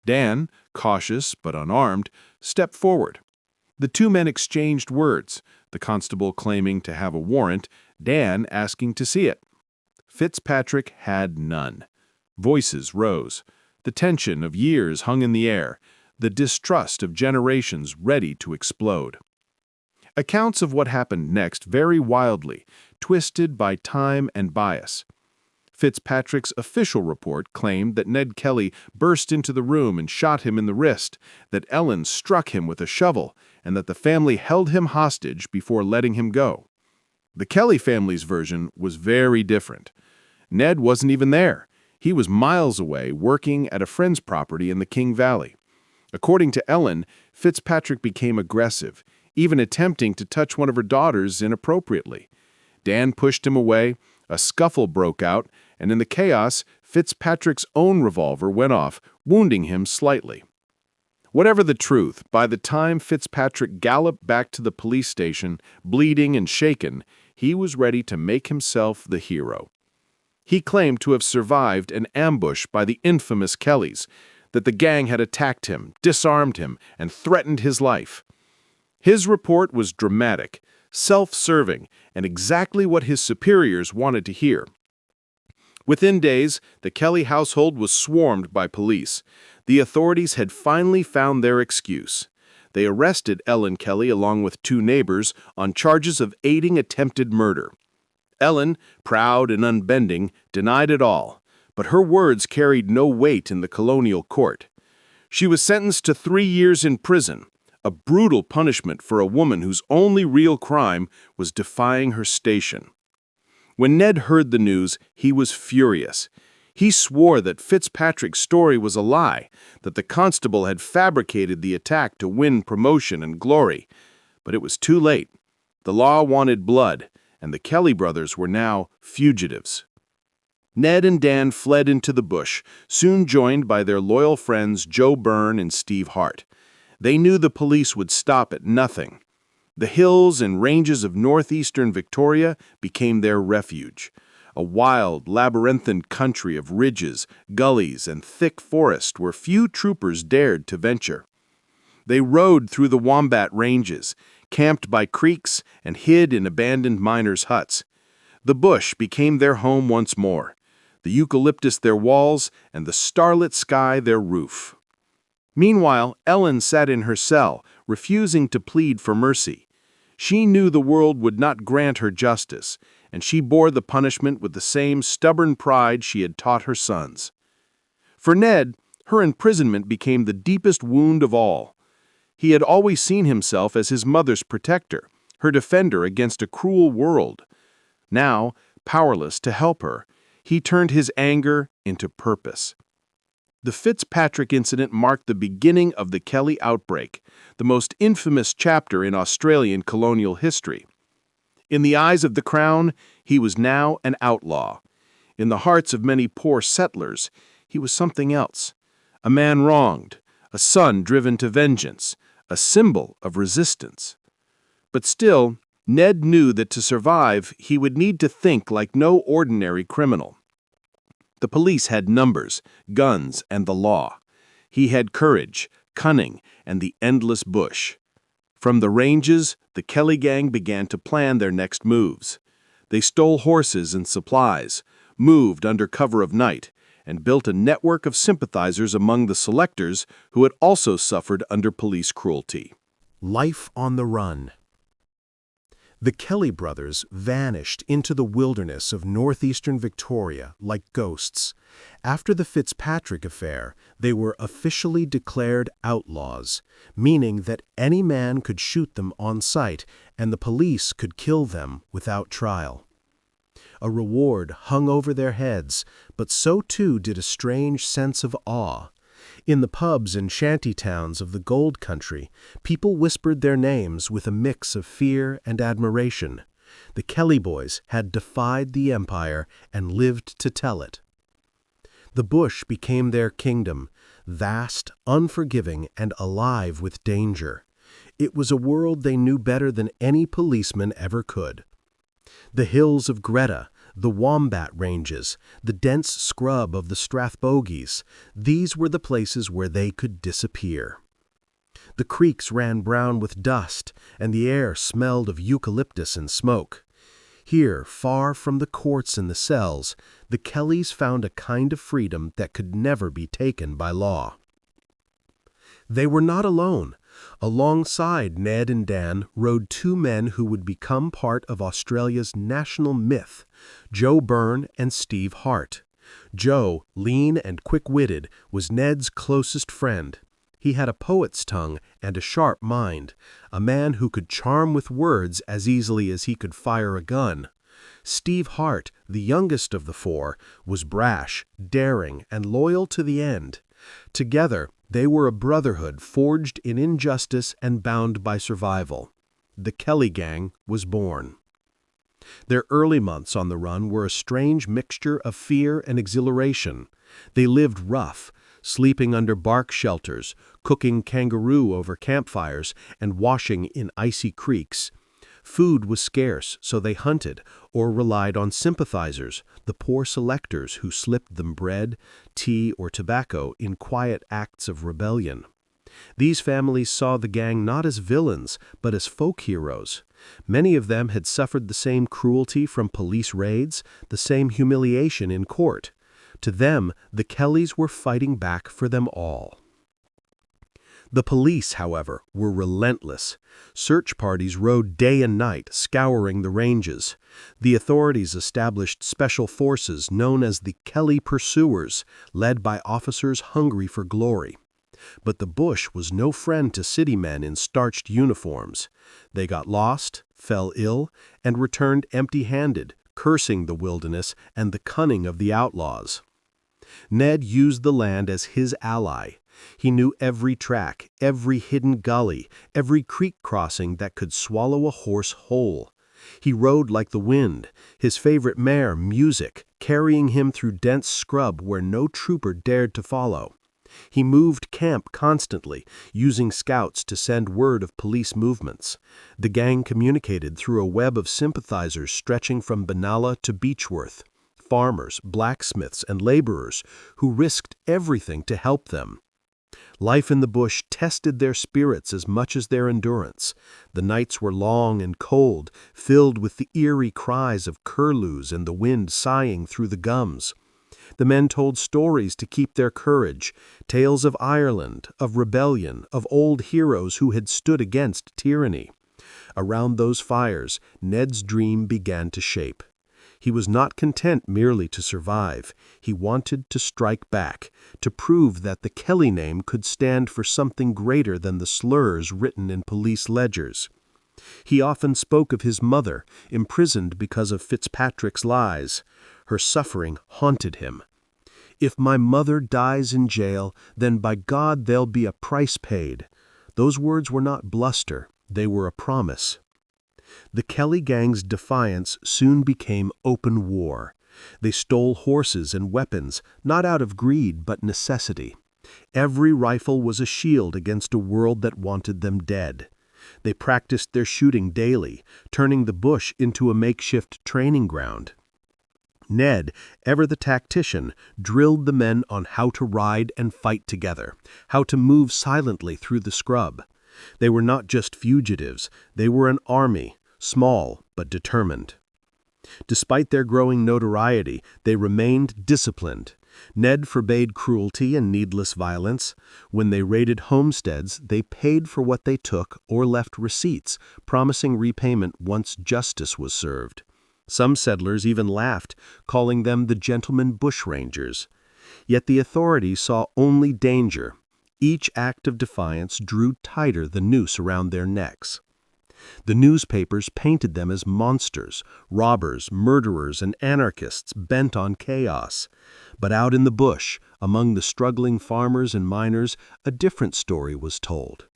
Dan, cautious but unarmed, stepped forward. The two men exchanged words, the constable claiming to have a warrant, Dan asking to see it. Fitzpatrick had none. Voices rose. The tension of years hung in the air, the distrust of generations ready to explode. Accounts of what happened next vary wildly, twisted by time and bias. Fitzpatrick's official report claimed that Ned Kelly burst into the room and shot him in the wrist, that Ellen struck him with a shovel, and that the family held him hostage before letting him go. The Kelly family's version was very different. Ned wasn't even there. He was miles away working at a friend's property in the King Valley. According to Ellen, Fitzpatrick became aggressive, even attempting to touch one of her daughters inappropriately. Dan pushed him away, A scuffle broke out, and in the chaos, Fitzpatrick's own revolver went off, wounding him slightly. Whatever the truth, by the time Fitzpatrick galloped back to the police station, bleeding and shaken, he was ready to make himself the hero. He claimed to have survived an ambush by the infamous Kellys, that the gang had attacked him, disarmed him, and threatened his life. His report was dramatic, self-serving, and exactly what his superiors wanted to hear. Within days, the Kelly household was swarmed by police. The authorities had finally found their excuse. They arrested Ellen Kelly along with 2 neighbors on charges of aiding attempted murder. Ellen, proud and unbending, denied it all, but her words carried no weight in the colonial court. She was sentenced to 3 years in prison, a brutal punishment for a woman whose only real crime was defying her station. When Ned heard the news, he was furious. He swore that Fitzpatrick's story was a lie, that the constable had fabricated the attack to win promotion and glory. But it was too late. The law wanted blood, and the Kelly brothers were now fugitives. Ned and Dan fled into the bush, soon joined by their loyal friends Joe Byrne and Steve Hart. They knew the police would stop at nothing. The hills and ranges of northeastern Victoria became their refuge, a wild, labyrinthine country of ridges, gullies, and thick forest where few troopers dared to venture. They rode through the Wombat Ranges, camped by creeks, and hid in abandoned miners' huts. The bush became their home once more, the eucalyptus their walls, and the starlit sky their roof. Meanwhile, Ellen sat in her cell, refusing to plead for mercy. She knew the world would not grant her justice, and she bore the punishment with the same stubborn pride she had taught her sons. For Ned, her imprisonment became the deepest wound of all. He had always seen himself as his mother's protector, her defender against a cruel world. Now, powerless to help her, he turned his anger into purpose. The Fitzpatrick Incident marked the beginning of the Kelly outbreak, the most infamous chapter in Australian colonial history. In the eyes of the Crown, he was now an outlaw. In the hearts of many poor settlers, he was something else. A man wronged, a son driven to vengeance, a symbol of resistance. But still, Ned knew that to survive, he would need to think like no ordinary criminal. The police had numbers, guns, and the law. He had courage, cunning, and the endless bush. From the ranges, the Kelly gang began to plan their next moves. They stole horses and supplies, moved under cover of night, and built a network of sympathizers among the selectors who had also suffered under police cruelty. Life on the run. The Kelly brothers vanished into the wilderness of northeastern Victoria like ghosts. After the Fitzpatrick affair, they were officially declared outlaws, meaning that any man could shoot them on sight and the police could kill them without trial. A reward hung over their heads, but so too did a strange sense of awe. In the pubs and shanty towns of the gold country, people whispered their names with a mix of fear and admiration. The Kelly boys had defied the empire and lived to tell it. The bush became their kingdom, vast, unforgiving, and alive with danger. It was a world they knew better than any policeman ever could. The hills of Greta, the Wombat Ranges, the dense scrub of the Strathbogies, these were the places where they could disappear. The creeks ran brown with dust, and the air smelled of eucalyptus and smoke. Here, far from the courts and the cells, the Kellys found a kind of freedom that could never be taken by law. They were not alone. Alongside Ned and Dan rode 2 men who would become part of Australia's national myth, Joe Byrne and Steve Hart. Joe, lean and quick-witted, was Ned's closest friend. He had a poet's tongue and a sharp mind, a man who could charm with words as easily as he could fire a gun. Steve Hart, the youngest of the 4, was brash, daring, and loyal to the end. Together, they were a brotherhood forged in injustice and bound by survival. The Kelly gang was born. Their early months on the run were a strange mixture of fear and exhilaration. They lived rough, sleeping under bark shelters, cooking kangaroo over campfires, and washing in icy creeks. Food was scarce, so they hunted or relied on sympathizers, the poor selectors who slipped them bread, tea, or tobacco in quiet acts of rebellion. These families saw the gang not as villains, but as folk heroes. Many of them had suffered the same cruelty from police raids, the same humiliation in court. To them, the Kellys were fighting back for them all. The police, however, were relentless. Search parties rode day and night, scouring the ranges. The authorities established special forces known as the Kelly Pursuers, led by officers hungry for glory. But the bush was no friend to city men in starched uniforms. They got lost, fell ill, and returned empty-handed, cursing the wilderness and the cunning of the outlaws. Ned used the land as his ally. He knew every track, every hidden gully, every creek crossing that could swallow a horse whole. He rode like the wind, his favorite mare, Music, carrying him through dense scrub where no trooper dared to follow. He moved camp constantly, using scouts to send word of police movements. The gang communicated through a web of sympathizers stretching from Benalla to Beechworth, farmers, blacksmiths, and laborers who risked everything to help them. Life in the bush tested their spirits as much as their endurance. The nights were long and cold, filled with the eerie cries of curlews and the wind sighing through the gums. The men told stories to keep their courage, tales of Ireland, of rebellion, of old heroes who had stood against tyranny. Around those fires, Ned's dream began to shape. He was not content merely to survive. He wanted to strike back, to prove that the Kelly name could stand for something greater than the slurs written in police ledgers. He often spoke of his mother, imprisoned because of Fitzpatrick's lies. Her suffering haunted him. "If my mother dies in jail, then by God there'll be a price paid." Those words were not bluster, they were a promise. The Kelly gang's defiance soon became open war. They stole horses and weapons, not out of greed but necessity. Every rifle was a shield against a world that wanted them dead. They practiced their shooting daily, turning the bush into a makeshift training ground. Ned, ever the tactician, drilled the men on how to ride and fight together, how to move silently through the scrub. They were not just fugitives, they were an army, small but determined. Despite their growing notoriety, they remained disciplined. Ned forbade cruelty and needless violence. When they raided homesteads, they paid for what they took or left receipts, promising repayment once justice was served. Some settlers even laughed, calling them the gentlemen bushrangers. Yet the authorities saw only danger. Each act of defiance drew tighter the noose around their necks. The newspapers painted them as monsters, robbers, murderers, and anarchists bent on chaos. But out in the bush, among the struggling farmers and miners, a different story was told.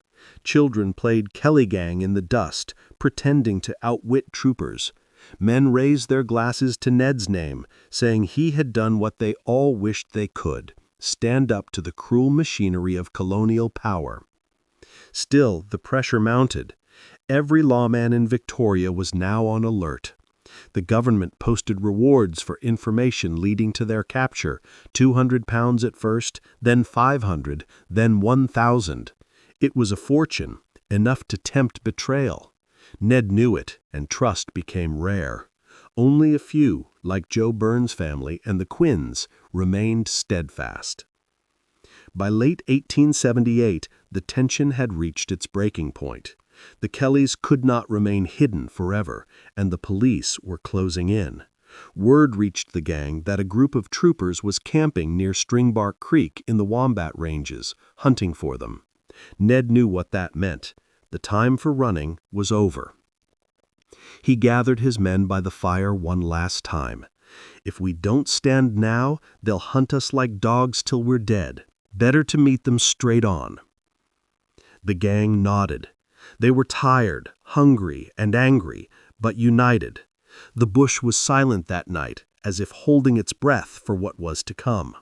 Children played Kelly gang in the dust, pretending to outwit troopers. Men raised their glasses to Ned's name, saying he had done what they all wished they could, stand up to the cruel machinery of colonial power. Still, the pressure mounted. Every lawman in Victoria was now on alert. The government posted rewards for information leading to their capture, £200 at first, then £500, then £1,000. It was a fortune, enough to tempt betrayal. Ned knew it, and trust became rare. Only a few, like Joe Burns' family and the Quinns, remained steadfast. By late 1878, the tension had reached its breaking point. The Kellys could not remain hidden forever, and the police were closing in. Word reached the gang that a group of troopers was camping near Stringbark Creek in the Wombat Ranges, hunting for them. Ned knew what that meant. The time for running was over. He gathered his men by the fire one last time. "If we don't stand now, they'll hunt us like dogs till we're dead. Better to meet them straight on." The gang nodded. They were tired, hungry, and angry, but united. The bush was silent that night, as if holding its breath for what was to come.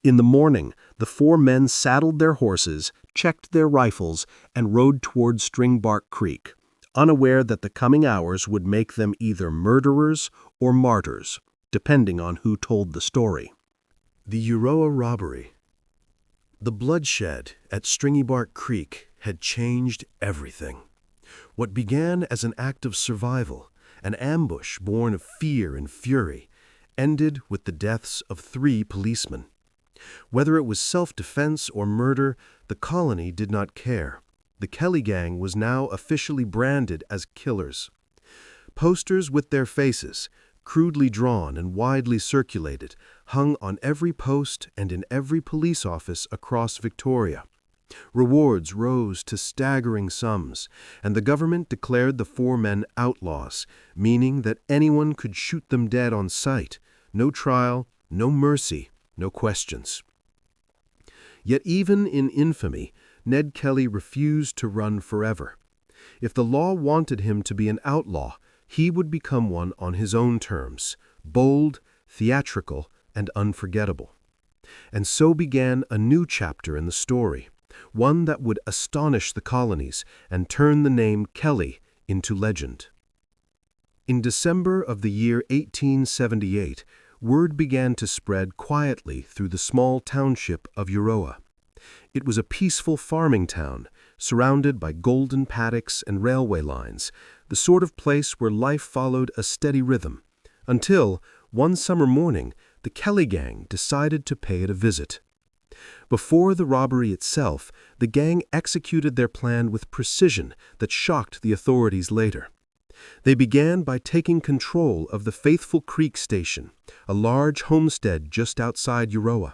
In the morning, the four men saddled their horses, checked their rifles, and rode toward Stringbark Creek, unaware that the coming hours would make them either murderers or martyrs, depending on who told the story. The Euroa robbery. The bloodshed at Stringybark Creek had changed everything. What began as an act of survival, an ambush born of fear and fury, ended with the deaths of 3 policemen. Whether it was self-defense or murder, the colony did not care. The Kelly gang was now officially branded as killers. Posters with their faces, crudely drawn and widely circulated, hung on every post and in every police office across Victoria. Rewards rose to staggering sums, and the government declared the 4 men outlaws, meaning that anyone could shoot them dead on sight. No trial, no mercy, no questions. Yet even in infamy, Ned Kelly refused to run forever. If the law wanted him to be an outlaw, he would become one on his own terms, bold, theatrical, and unforgettable. And so began a new chapter in the story, one that would astonish the colonies and turn the name Kelly into legend. In December of the year 1878, word began to spread quietly through the small township of Euroa. It was a peaceful farming town, surrounded by golden paddocks and railway lines, the sort of place where life followed a steady rhythm, until, one summer morning, the Kelly gang decided to pay it a visit. Before the robbery itself, the gang executed their plan with precision that shocked the authorities later. They began by taking control of the Faithful Creek Station, a large homestead just outside Euroa.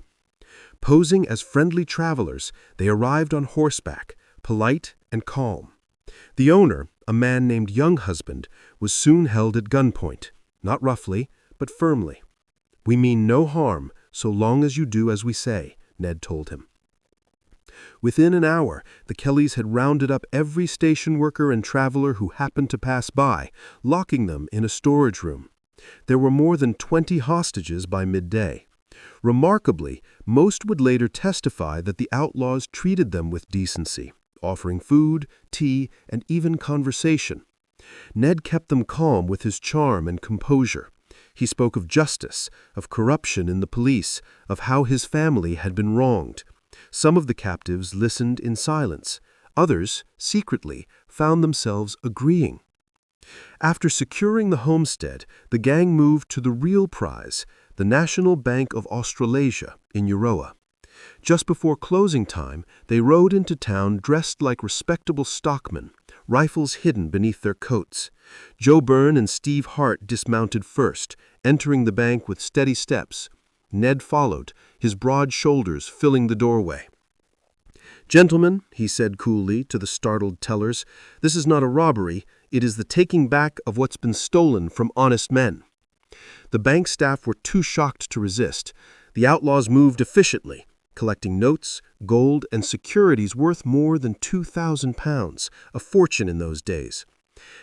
Posing as friendly travelers, they arrived on horseback, polite and calm. The owner, a man named Younghusband, was soon held at gunpoint, not roughly, but firmly. "We mean no harm, so long as you do as we say," Ned told him. Within an hour, the Kellys had rounded up every station worker and traveler who happened to pass by, locking them in a storage room. There were more than 20 hostages by midday. Remarkably, most would later testify that the outlaws treated them with decency, offering food, tea, and even conversation. Ned kept them calm with his charm and composure. He spoke of justice, of corruption in the police, of how his family had been wronged. Some of the captives listened in silence. Others, secretly, found themselves agreeing. After securing the homestead, the gang moved to the real prize, the National Bank of Australasia in Euroa. Just before closing time, they rode into town dressed like respectable stockmen, rifles hidden beneath their coats. Joe Byrne and Steve Hart dismounted first, entering the bank with steady steps. Ned followed, his broad shoulders filling the doorway. "Gentlemen," he said coolly to the startled tellers, "this is not a robbery, it is the taking back of what's been stolen from honest men." The bank staff were too shocked to resist. The outlaws moved efficiently, collecting notes, gold, and securities worth more than £2,000, a fortune in those days.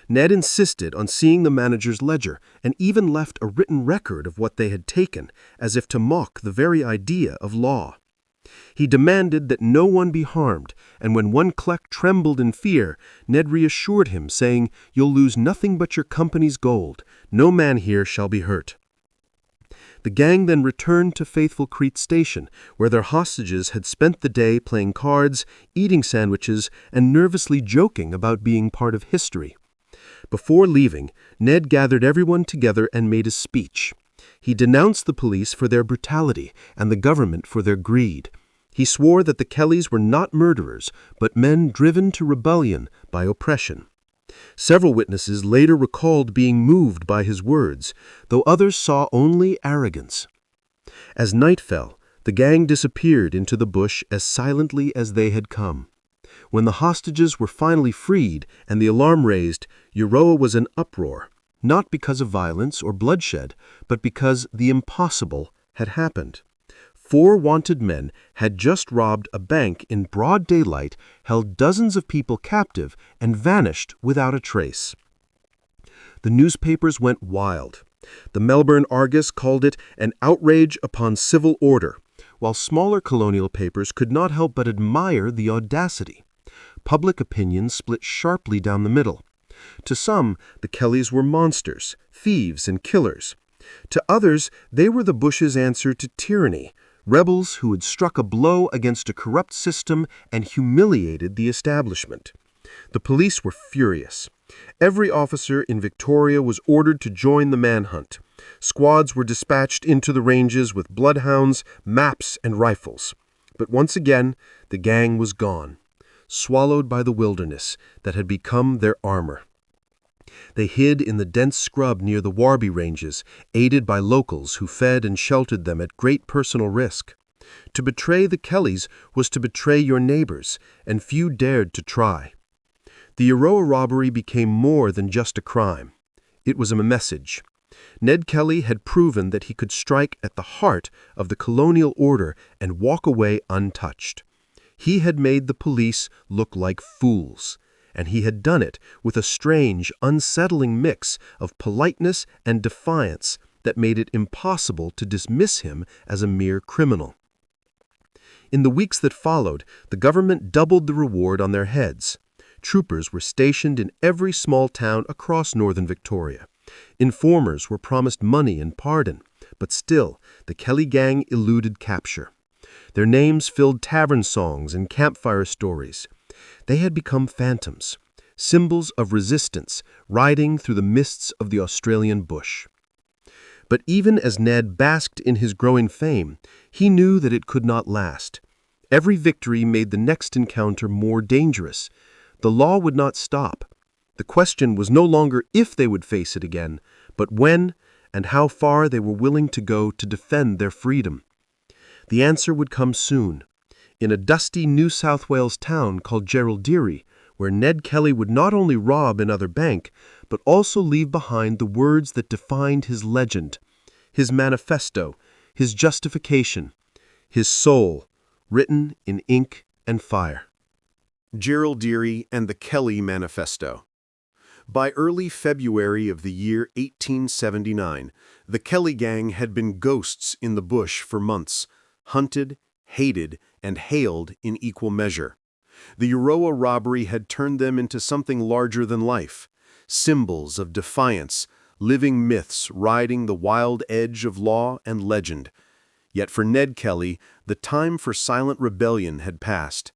Ned insisted on seeing the manager's ledger and even left a written record of what they had taken, as if to mock the very idea of law. He demanded that no one be harmed, and when one clerk trembled in fear, Ned reassured him, saying, "You'll lose nothing but your company's gold. No man here shall be hurt." The gang then returned to Faithful Creek Station, where their hostages had spent the day playing cards, eating sandwiches, and nervously joking about being part of history. Before leaving, Ned gathered everyone together and made a speech. He denounced the police for their brutality and the government for their greed. He swore that the Kellys were not murderers, but men driven to rebellion by oppression. Several witnesses later recalled being moved by his words, though others saw only arrogance. As night fell, the gang disappeared into the bush as silently as they had come. When the hostages were finally freed and the alarm raised, Euroa was in uproar, not because of violence or bloodshed, but because the impossible had happened. 4 wanted men had just robbed a bank in broad daylight, held dozens of people captive, and vanished without a trace. The newspapers went wild. The Melbourne Argus called it an outrage upon civil order, while smaller colonial papers could not help but admire the audacity. Public opinion split sharply down the middle. To some, the Kellys were monsters, thieves, and killers. To others, they were the Bush's answer to tyranny, rebels who had struck a blow against a corrupt system and humiliated the establishment. The police were furious. Every officer in Victoria was ordered to join the manhunt. Squads were dispatched into the ranges with bloodhounds, maps, and rifles. But once again, the gang was gone, swallowed by the wilderness that had become their armor. They hid in the dense scrub near the Warby Ranges, aided by locals who fed and sheltered them at great personal risk. To betray the Kellys was to betray your neighbors, and few dared to try. The Euroa robbery became more than just a crime. It was a message. Ned Kelly had proven that he could strike at the heart of the colonial order and walk away untouched. He had made the police look like fools, and he had done it with a strange, unsettling mix of politeness and defiance that made it impossible to dismiss him as a mere criminal. In the weeks that followed, the government doubled the reward on their heads. Troopers were stationed in every small town across northern Victoria. Informers were promised money and pardon, but still, the Kelly gang eluded capture. Their names filled tavern songs and campfire stories. They had become phantoms, symbols of resistance, riding through the mists of the Australian bush. But even as Ned basked in his growing fame, he knew that it could not last. Every victory made the next encounter more dangerous. The law would not stop. The question was no longer if they would face it again, but when and how far they were willing to go to defend their freedom. The answer would come soon. In a dusty New South Wales town called Geraldiri, where Ned Kelly would not only rob another bank, but also leave behind the words that defined his legend, his manifesto, his justification, his soul, written in ink and fire. Geraldiri and the Kelly Manifesto. By early February of the year 1879, the Kelly gang had been ghosts in the bush for months, hunted, hated, and hailed in equal measure. The Euroa robbery had turned them into something larger than life, symbols of defiance, living myths riding the wild edge of law and legend. Yet for Ned Kelly, the time for silent rebellion had passed.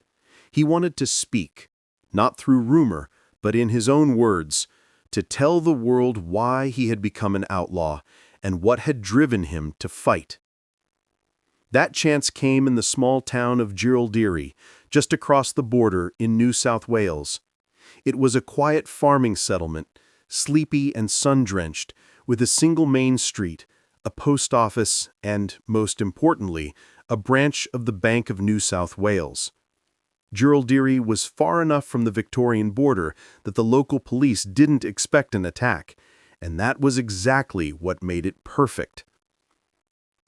He wanted to speak, not through rumor, but in his own words, to tell the world why he had become an outlaw and what had driven him to fight. That chance came in the small town of Geraldiri, just across the border in New South Wales. It was a quiet farming settlement, sleepy and sun-drenched, with a single main street, a post office, and, most importantly, a branch of the Bank of New South Wales. Geraldiri was far enough from the Victorian border that the local police didn't expect an attack, and that was exactly what made it perfect.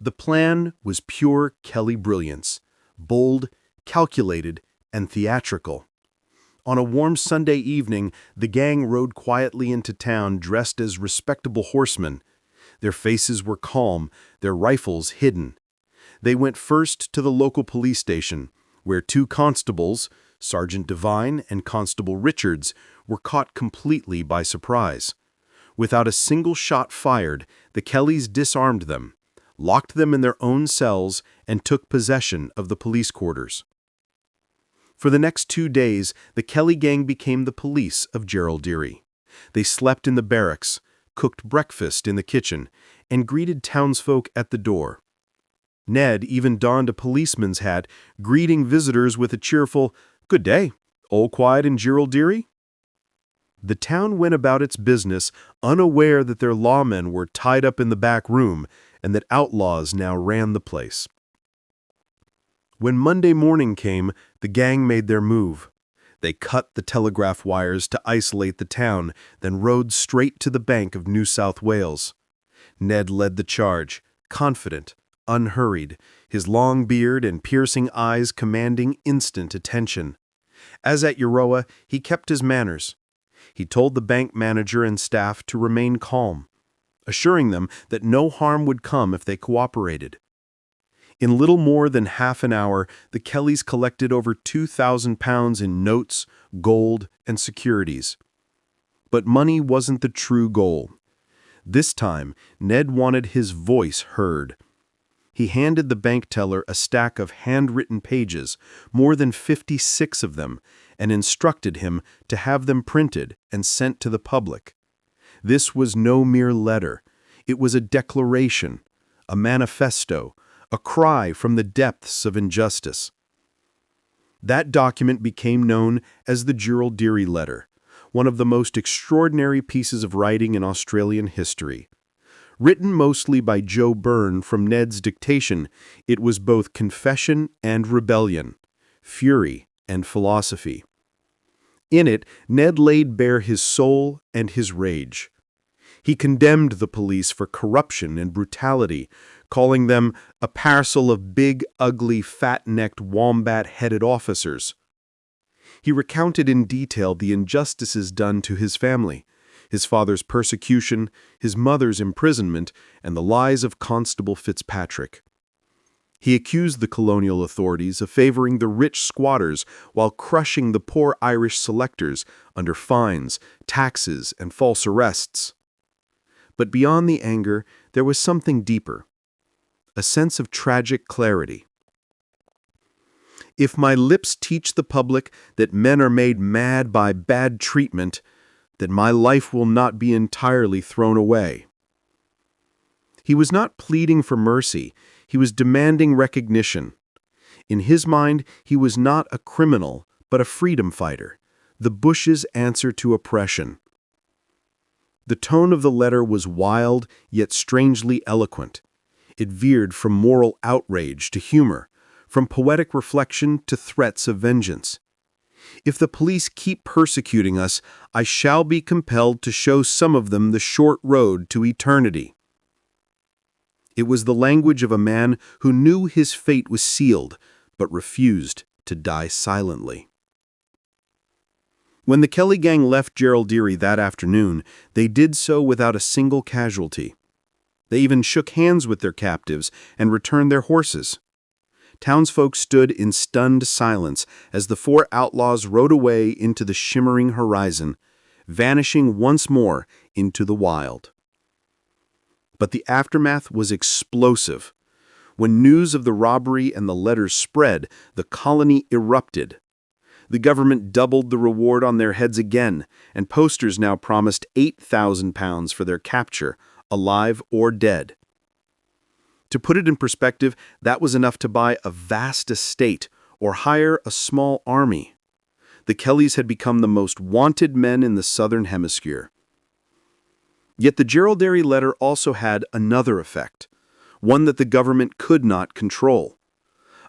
The plan was pure Kelly brilliance, bold, calculated, and theatrical. On a warm Sunday evening, the gang rode quietly into town dressed as respectable horsemen. Their faces were calm, their rifles hidden. They went first to the local police station, where two constables, Sergeant Devine and Constable Richards, were caught completely by surprise. Without a single shot fired, the Kellys disarmed them, locked them in their own cells, and took possession of the police quarters. For the next 2 days, the Kelly gang became the police of Geraldiri. They slept in the barracks, cooked breakfast in the kitchen, and greeted townsfolk at the door. Ned even donned a policeman's hat, greeting visitors with a cheerful, "Good day, all quiet in Geraldiri?" The town went about its business, unaware that their lawmen were tied up in the back room and that outlaws now ran the place. When Monday morning came, the gang made their move. They cut the telegraph wires to isolate the town, then rode straight to the Bank of New South Wales. Ned led the charge, confident, unhurried, his long beard and piercing eyes commanding instant attention. As at Euroa, he kept his manners. He told the bank manager and staff to remain calm, assuring them that no harm would come if they cooperated. In little more than half an hour, the Kellys collected over £2,000 in notes, gold, and securities. But money wasn't the true goal. This time, Ned wanted his voice heard. He handed the bank teller a stack of handwritten pages, more than 56 of them, and instructed him to have them printed and sent to the public. This was no mere letter. It was a declaration, a manifesto, a cry from the depths of injustice. That document became known as the Gerald-Deary Letter, one of the most extraordinary pieces of writing in Australian history. Written mostly by Joe Byrne from Ned's dictation, it was both confession and rebellion, fury and philosophy. In it, Ned laid bare his soul and his rage. He condemned the police for corruption and brutality, calling them a parcel of big, ugly, fat-necked, wombat-headed officers. He recounted in detail the injustices done to his family, his father's persecution, his mother's imprisonment, and the lies of Constable Fitzpatrick. He accused the colonial authorities of favoring the rich squatters while crushing the poor Irish selectors under fines, taxes, and false arrests. But beyond the anger, there was something deeper, a sense of tragic clarity. If my lips teach the public that men are made mad by bad treatment, then my life will not be entirely thrown away. He was not pleading for mercy, he was demanding recognition. In his mind, he was not a criminal, but a freedom fighter, the Bush's answer to oppression. The tone of the letter was wild, yet strangely eloquent. It veered from moral outrage to humor, from poetic reflection to threats of vengeance. If the police keep persecuting us, I shall be compelled to show some of them the short road to eternity. It was the language of a man who knew his fate was sealed, but refused to die silently. When the Kelly gang left Gerald-Deary that afternoon, they did so without a single casualty. They even shook hands with their captives and returned their horses. Townsfolk stood in stunned silence as the four outlaws rode away into the shimmering horizon, vanishing once more into the wild. But the aftermath was explosive. When news of the robbery and the letters spread, the colony erupted. The government doubled the reward on their heads again, and posters now promised £8,000 for their capture, alive or dead. To put it in perspective, that was enough to buy a vast estate or hire a small army. The Kellys had become the most wanted men in the Southern Hemisphere. Yet the Gerald-Deary letter also had another effect, one that the government could not control.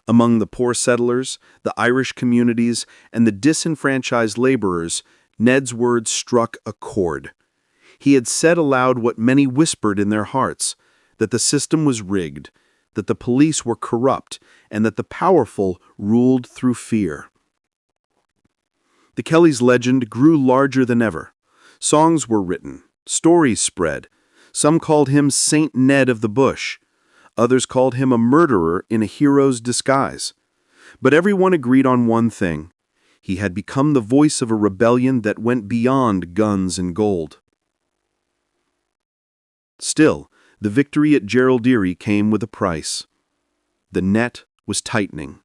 Among the poor settlers, the Irish communities, and the disenfranchised laborers, Ned's words struck a chord. He had said aloud what many whispered in their hearts, that the system was rigged, that the police were corrupt, and that the powerful ruled through fear. The Kellys' legend grew larger than ever. Songs were written, stories spread. Some called him Saint Ned of the Bush. Others called him a murderer in a hero's disguise. But everyone agreed on one thing. He had become the voice of a rebellion that went beyond guns and gold. Still, the victory at Gerald-Deary came with a price. The net was tightening.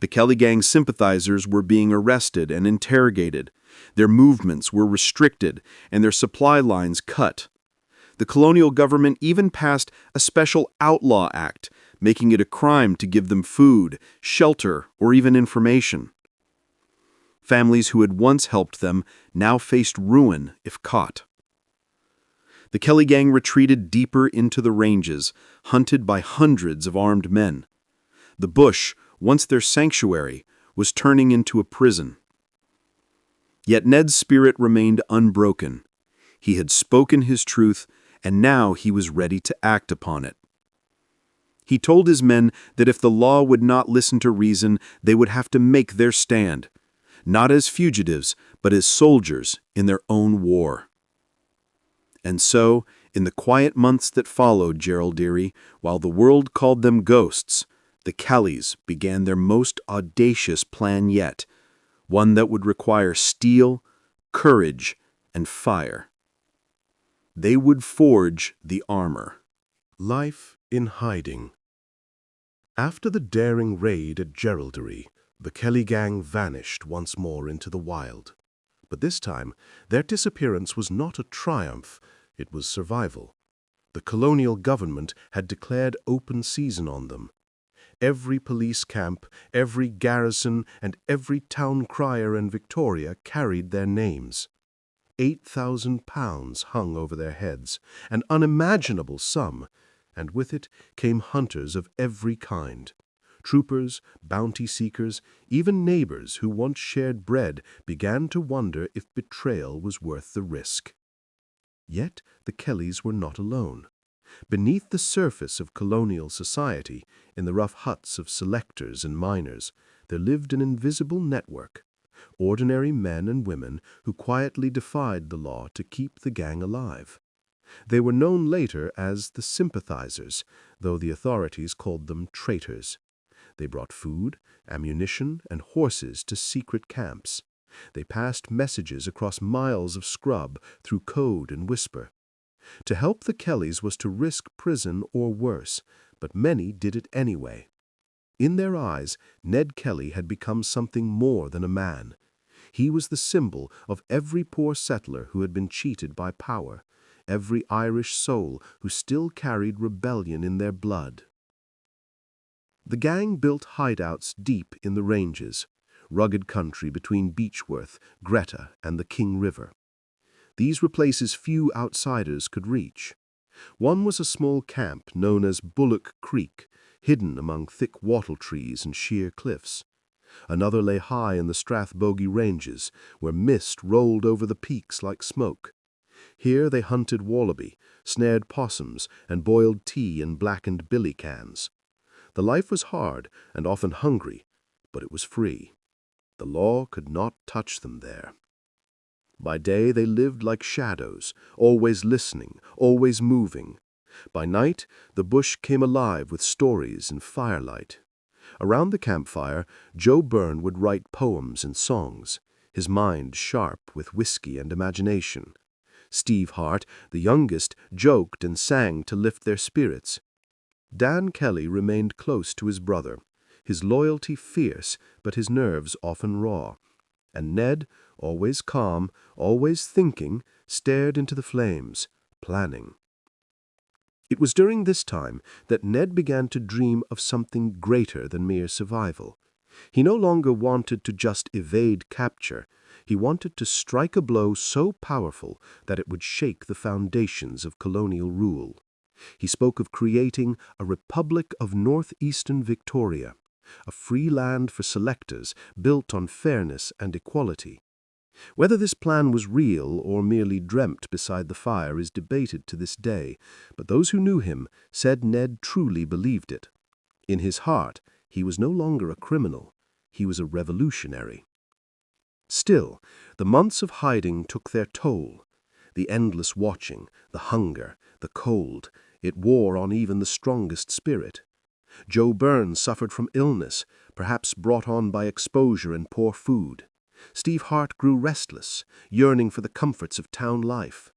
The Kelly gang sympathizers were being arrested and interrogated. Their movements were restricted and their supply lines cut. The colonial government even passed a special Outlaw Act, making it a crime to give them food, shelter, or even information. Families who had once helped them now faced ruin if caught. The Kelly gang retreated deeper into the ranges, hunted by hundreds of armed men. The bush, once their sanctuary, was turning into a prison. Yet Ned's spirit remained unbroken. He had spoken his truth, and now he was ready to act upon it. He told his men that if the law would not listen to reason, they would have to make their stand. not as fugitives, but as soldiers in their own war. And so, in the quiet months that followed, Gerald Deary, while the world called them ghosts, the Kellys began their most audacious plan yet, one that would require steel, courage, and fire. They would forge the armor. Life in hiding. After the daring raid at Geraldary, the Kelly gang vanished once more into the wild. But this time, their disappearance was not a triumph, it was survival. The colonial government had declared open season on them. Every police camp, every garrison, and every town crier in Victoria carried their names. £8,000 hung over their heads, an unimaginable sum, and with it came hunters of every kind. Troopers, bounty seekers, even neighbors who once shared bread began to wonder if betrayal was worth the risk. Yet the Kellys were not alone. Beneath the surface of colonial society, in the rough huts of selectors and miners, there lived an invisible network. Ordinary men and women who quietly defied the law to keep the gang alive. They were known later as the sympathizers, though the authorities called them traitors. They brought food, ammunition, and horses to secret camps. They passed messages across miles of scrub through code and whisper. To help the Kellys was to risk prison or worse, but many did it anyway. In their eyes, Ned Kelly had become something more than a man. He was the symbol of every poor settler who had been cheated by power, every Irish soul who still carried rebellion in their blood. The gang built hideouts deep in the ranges, rugged country between Beechworth, Greta, and the King River. These were places few outsiders could reach. One was a small camp known as Bullock Creek, hidden among thick wattle trees and sheer cliffs. Another lay high in the Strathbogie Ranges, where mist rolled over the peaks like smoke. Here they hunted wallaby, snared possums, and boiled tea in blackened billy cans. The life was hard and often hungry, but it was free. The law could not touch them there. By day they lived like shadows, always listening, always moving. By night the bush came alive with stories and firelight. Around the campfire, Joe Byrne would write poems and songs, his mind sharp with whiskey and imagination. Steve Hart, the youngest, joked and sang to lift their spirits. Dan Kelly remained close to his brother, his loyalty fierce, but his nerves often raw. And Ned, always calm, always thinking, stared into the flames, planning. It was during this time that Ned began to dream of something greater than mere survival. He no longer wanted to just evade capture. He wanted to strike a blow so powerful that it would shake the foundations of colonial rule. He spoke of creating a Republic of Northeastern Victoria, a free land for selectors built on fairness and equality. Whether this plan was real or merely dreamt beside the fire is debated to this day, but those who knew him said Ned truly believed it. In his heart, he was no longer a criminal. He was a revolutionary. Still, the months of hiding took their toll. The endless watching, the hunger, the cold, it wore on even the strongest spirit. Joe Byrne suffered from illness, perhaps brought on by exposure and poor food. Steve Hart grew restless, yearning for the comforts of town life.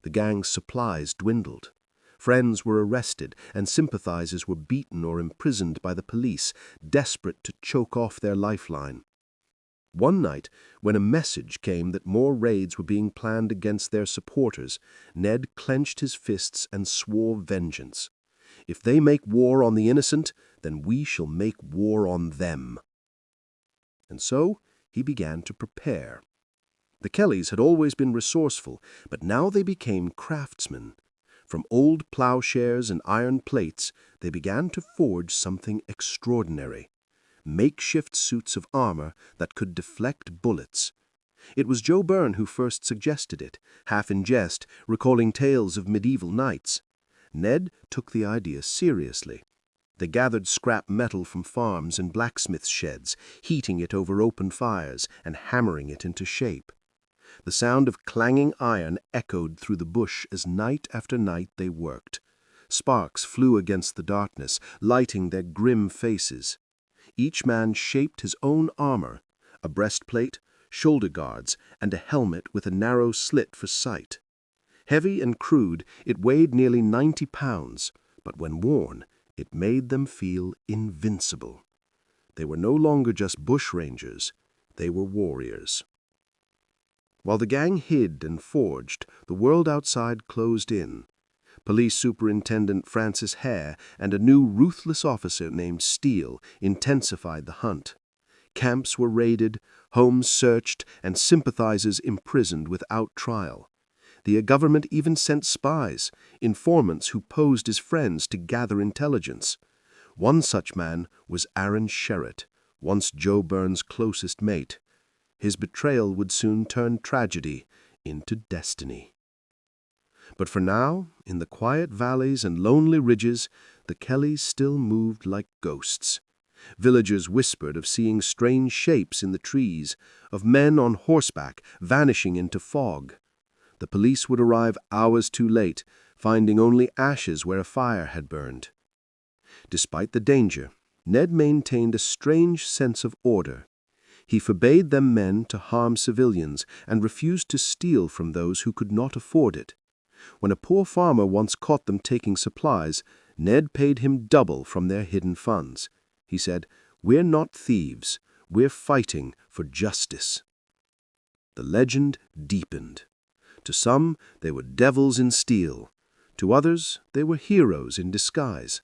The gang's supplies dwindled. Friends were arrested, and sympathizers were beaten or imprisoned by the police, desperate to choke off their lifeline. One night, when a message came that more raids were being planned against their supporters, Ned clenched his fists and swore vengeance. If they make war on the innocent, then we shall make war on them. And so he began to prepare. The Kellys had always been resourceful, but now they became craftsmen. From old plowshares and iron plates, they began to forge something extraordinary. Makeshift suits of armor that could deflect bullets. It was Joe Byrne who first suggested it, half in jest, recalling tales of medieval knights. Ned took the idea seriously. They gathered scrap metal from farms and blacksmith sheds, heating it over open fires and hammering it into shape. The sound of clanging iron echoed through the bush as night after night they worked. Sparks flew against the darkness, lighting their grim faces. Each man shaped his own armor, a breastplate, shoulder guards, and a helmet with a narrow slit for sight. Heavy and crude, it weighed nearly 90 pounds, but when worn, it made them feel invincible. They were no longer just bushrangers, they were warriors. While the gang hid and forged, the world outside closed in. Police Superintendent Francis Hare and a new ruthless officer named Steele intensified the hunt. Camps were raided, homes searched, and sympathizers imprisoned without trial. The government even sent spies, informants who posed as friends to gather intelligence. One such man was Aaron Sherritt, once Joe Byrne's closest mate. His betrayal would soon turn tragedy into destiny. But for now, in the quiet valleys and lonely ridges, the Kellys still moved like ghosts. Villagers whispered of seeing strange shapes in the trees, of men on horseback vanishing into fog. The police would arrive hours too late, finding only ashes where a fire had burned. Despite the danger, Ned maintained a strange sense of order. He forbade them men to harm civilians and refused to steal from those who could not afford it. When a poor farmer once caught them taking supplies, Ned paid him double from their hidden funds. He said, "We're not thieves. We're fighting for justice." The legend deepened. To some, they were devils in steel. To others, they were heroes in disguise.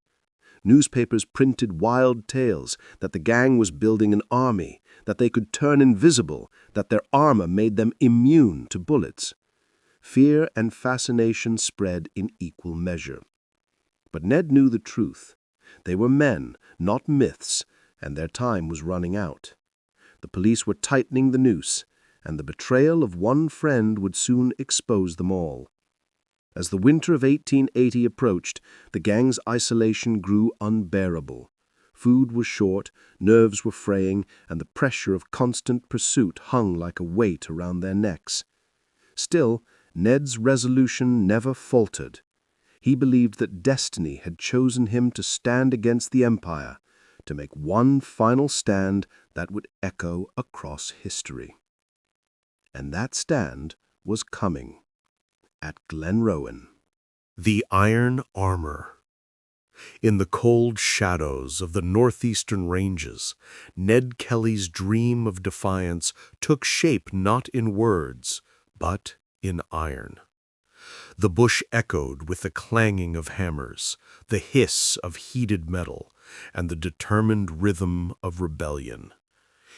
Newspapers printed wild tales that the gang was building an army, that they could turn invisible, that their armor made them immune to bullets. Fear and fascination spread in equal measure. But Ned knew the truth. They were men, not myths, and their time was running out. The police were tightening the noose, and the betrayal of one friend would soon expose them all. As the winter of 1880 approached, the gang's isolation grew unbearable. Food was short, nerves were fraying, and the pressure of constant pursuit hung like a weight around their necks. Still, Ned's resolution never faltered. He believed that destiny had chosen him to stand against the Empire, to make one final stand that would echo across history. And that stand was coming. At Glenrowan. The Iron Armor. In the cold shadows of the northeastern ranges, Ned Kelly's dream of defiance took shape not in words, but in iron. The bush echoed with the clanging of hammers, the hiss of heated metal, and the determined rhythm of rebellion.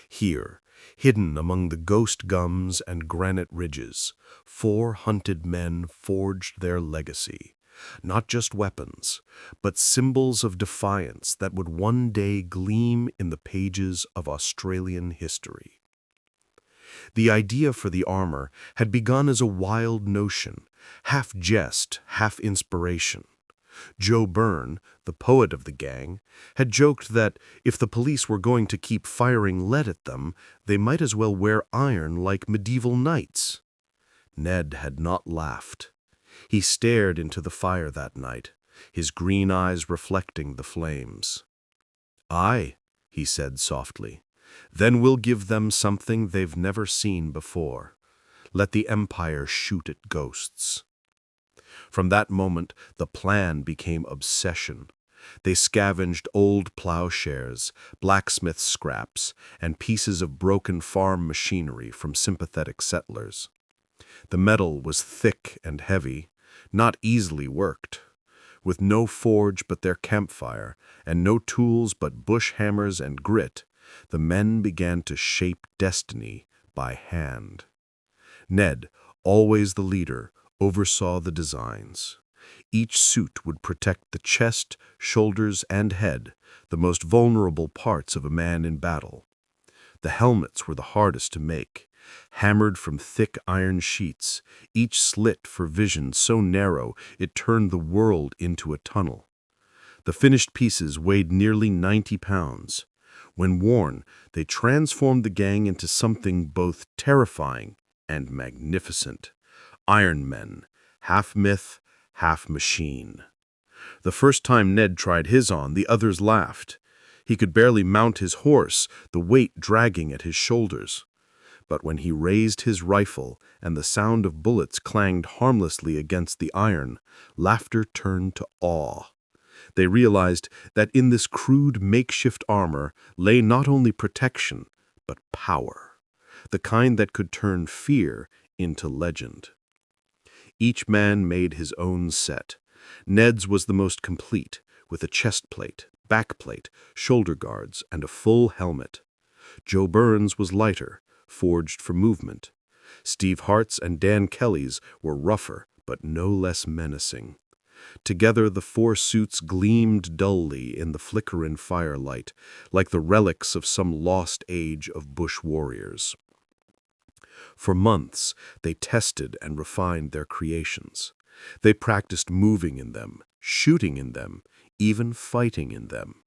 Here, hidden among the ghost gums and granite ridges, 4 hunted men forged their legacy, not just weapons, but symbols of defiance that would one day gleam in the pages of Australian history. The idea for the armor had begun as a wild notion, half jest, half inspiration. Joe Byrne, the poet of the gang, had joked that if the police were going to keep firing lead at them, they might as well wear iron like medieval knights. Ned had not laughed. He stared into the fire that night, his green eyes reflecting the flames. "Aye," he said softly, "then we'll give them something they've never seen before. Let the Empire shoot at ghosts." From that moment, the plan became obsession. They scavenged old plowshares, blacksmith scraps, and pieces of broken farm machinery from sympathetic settlers. The metal was thick and heavy, not easily worked. With no forge but their campfire, and no tools but bush hammers and grit, the men began to shape destiny by hand. Ned, always the leader, oversaw the designs. Each suit would protect the chest, shoulders, and head, the most vulnerable parts of a man in battle. The helmets were the hardest to make, hammered from thick iron sheets, each slit for vision so narrow it turned the world into a tunnel. The finished pieces weighed nearly 90 pounds. When worn, they transformed the gang into something both terrifying and magnificent. Iron Men, half myth, half machine. The first time Ned tried his on, the others laughed. He could barely mount his horse, the weight dragging at his shoulders. But when he raised his rifle and the sound of bullets clanged harmlessly against the iron, laughter turned to awe. They realized that in this crude makeshift armor lay not only protection, but power, the kind that could turn fear into legend. Each man made his own set. Ned's was the most complete, with a chest plate, back plate, shoulder guards, and a full helmet. Joe Burns was lighter, forged for movement. Steve Hart's and Dan Kelly's were rougher, but no less menacing. Together the four suits gleamed dully in the flickering firelight, like the relics of some lost age of bush warriors. For months, they tested and refined their creations. They practiced moving in them, shooting in them, even fighting in them.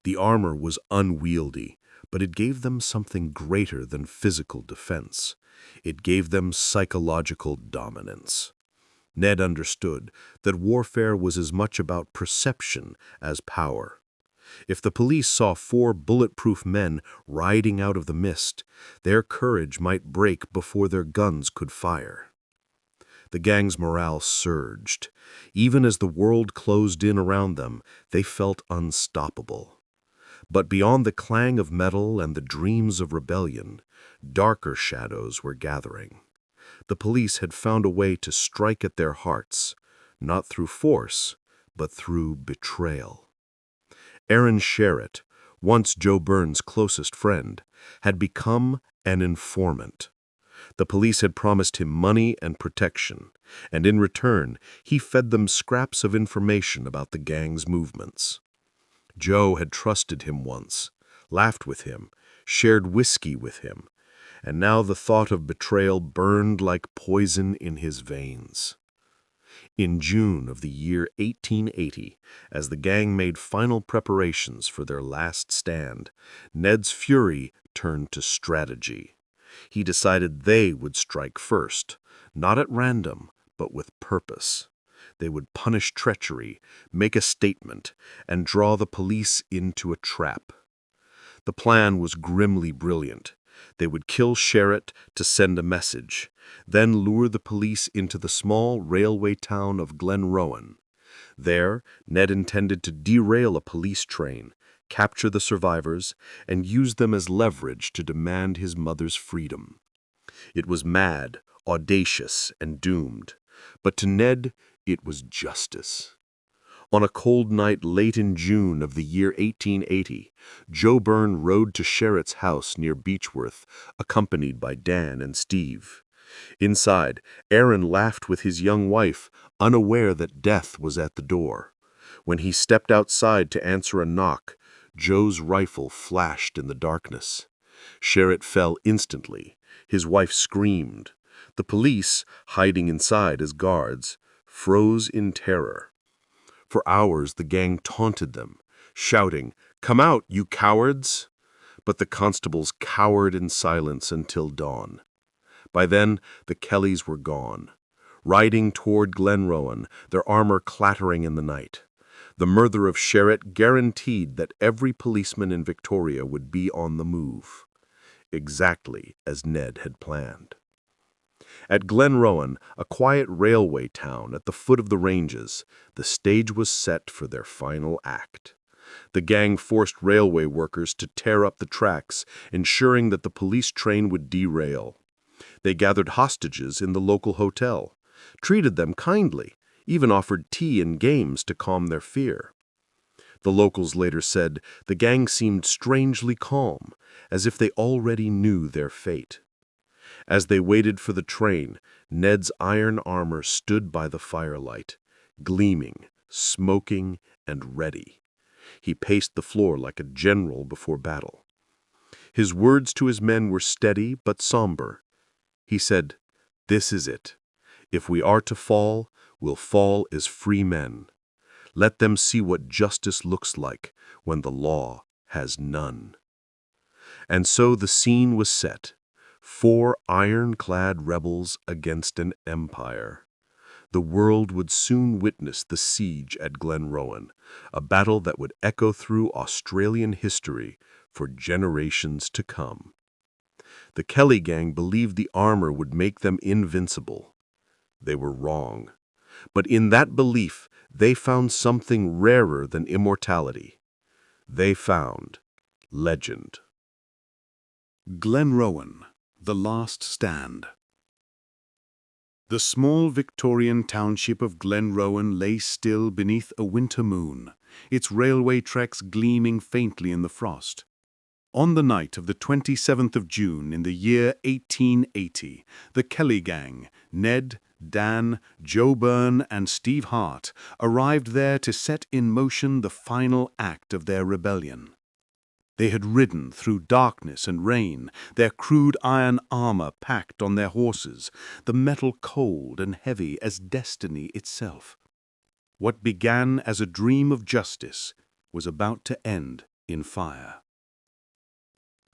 The armor was unwieldy, but it gave them something greater than physical defense. It gave them psychological dominance. Ned understood that warfare was as much about perception as power. If the police saw 4 bulletproof men riding out of the mist, their courage might break before their guns could fire. The gang's morale surged. Even as the world closed in around them, they felt unstoppable. But beyond the clang of metal and the dreams of rebellion, darker shadows were gathering. The police had found a way to strike at their hearts, not through force, but through betrayal. Aaron Sherritt, once Joe Burns' closest friend, had become an informant. The police had promised him money and protection, and in return, he fed them scraps of information about the gang's movements. Joe had trusted him once, laughed with him, shared whiskey with him, and now the thought of betrayal burned like poison in his veins. In June of the year 1880, as the gang made final preparations for their last stand, Ned's fury turned to strategy. He decided they would strike first, not at random, but with purpose. They would punish treachery, make a statement, and draw the police into a trap. The plan was grimly brilliant. They would kill Sherritt to send a message, then lure the police into the small railway town of Glenrowan. There, Ned intended to derail a police train, capture the survivors, and use them as leverage to demand his mother's freedom. It was mad, audacious, and doomed, but to Ned it was justice. On a cold night late in June of the year 1880, Joe Byrne rode to Sherritt's house near Beechworth, accompanied by Dan and Steve. Inside, Aaron laughed with his young wife, unaware that death was at the door. When he stepped outside to answer a knock, Joe's rifle flashed in the darkness. Sherritt fell instantly. His wife screamed. The police, hiding inside as guards, froze in terror. For hours the gang taunted them, shouting, "Come out, you cowards!" But the constables cowered in silence until dawn. By then, the Kellys were gone, riding toward Glenrowan, their armor clattering in the night. The murder of Sherritt guaranteed that every policeman in Victoria would be on the move, exactly as Ned had planned. At Glenrowan, a quiet railway town at the foot of the ranges, the stage was set for their final act. The gang forced railway workers to tear up the tracks, ensuring that the police train would derail. They gathered hostages in the local hotel, treated them kindly, even offered tea and games to calm their fear. The locals later said the gang seemed strangely calm, as if they already knew their fate. As they waited for the train, Ned's iron armor stood by the firelight, gleaming, smoking, and ready. He paced the floor like a general before battle. His words to his men were steady but somber. He said, "This is it. If we are to fall, we'll fall as free men. Let them see what justice looks like when the law has none. And so the scene was set. 4 ironclad rebels against an empire. The world would soon witness the siege at Glenrowan, a battle that would echo through Australian history for generations to come. The Kelly gang believed the armor would make them invincible. They were wrong. But in that belief, they found something rarer than immortality. They found legend. Glenrowan, the last stand. The small Victorian township of Glenrowan lay still beneath a winter moon, its railway tracks gleaming faintly in the frost. On the night of the 27th of June in the year 1880, the Kelly gang, Ned, Dan, Joe Byrne, and Steve Hart, arrived there to set in motion the final act of their rebellion. They had ridden through darkness and rain, their crude iron armor packed on their horses, the metal cold and heavy as destiny itself. What began as a dream of justice was about to end in fire.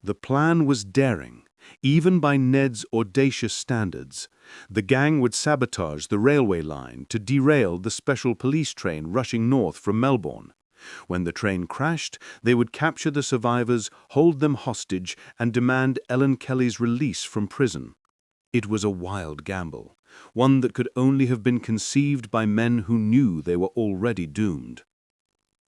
The plan was daring, even by Ned's audacious standards. The gang would sabotage the railway line to derail the special police train rushing north from Melbourne. When the train crashed, they would capture the survivors, hold them hostage, and demand Ellen Kelly's release from prison. It was a wild gamble, one that could only have been conceived by men who knew they were already doomed.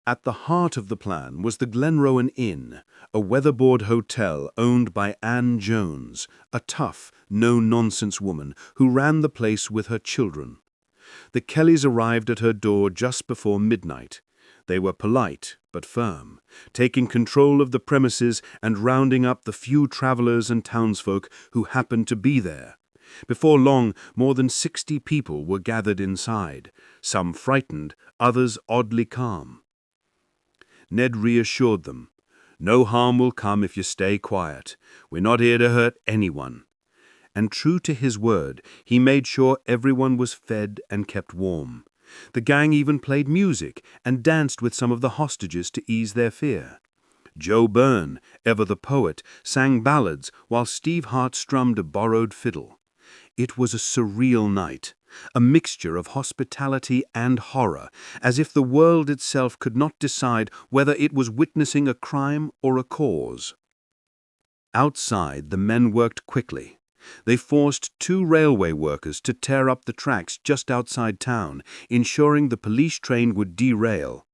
At the heart of the plan was the Glenrowan Inn, a weatherboard hotel owned by Anne Jones, a tough, no-nonsense woman who ran the place with her children. The Kellys arrived at her door just before midnight. They were polite but firm, taking control of the premises and rounding up the few travelers and townsfolk who happened to be there. Before long, more than 60 people were gathered inside, some frightened, others oddly calm. Ned reassured them. "No harm will come if you stay quiet. We're not here to hurt anyone." And true to his word, he made sure everyone was fed and kept warm. The gang even played music and danced with some of the hostages to ease their fear. Joe Byrne, ever the poet, sang ballads while Steve Hart strummed a borrowed fiddle. It was a surreal night, a mixture of hospitality and horror, as if the world itself could not decide whether it was witnessing a crime or a cause. Outside, the men worked quickly. They forced 2 railway workers to tear up the tracks just outside town, ensuring the police train would derail.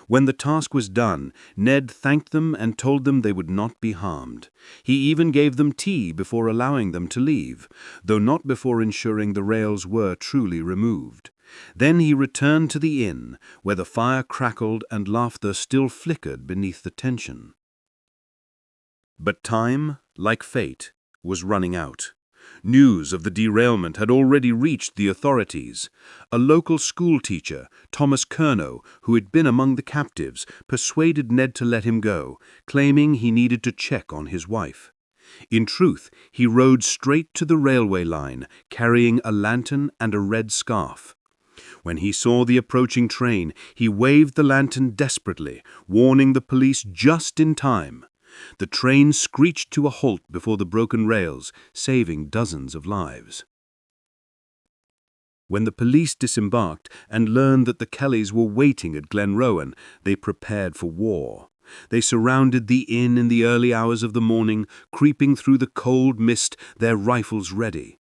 When the task was done, Ned thanked them and told them they would not be harmed. He even gave them tea before allowing them to leave, though not before ensuring the rails were truly removed. Then he returned to the inn, where the fire crackled and laughter still flickered beneath the tension. But time, like fate, was running out. News of the derailment had already reached the authorities. A local schoolteacher, Thomas Curnow, who had been among the captives, persuaded Ned to let him go, claiming he needed to check on his wife. In truth, he rode straight to the railway line, carrying a lantern and a red scarf. When he saw the approaching train, he waved the lantern desperately, warning the police just in time. The train screeched to a halt before the broken rails, saving dozens of lives. When the police disembarked and learned that the Kellys were waiting at Glenrowan, they prepared for war. They surrounded the inn in the early hours of the morning, creeping through the cold mist, their rifles ready.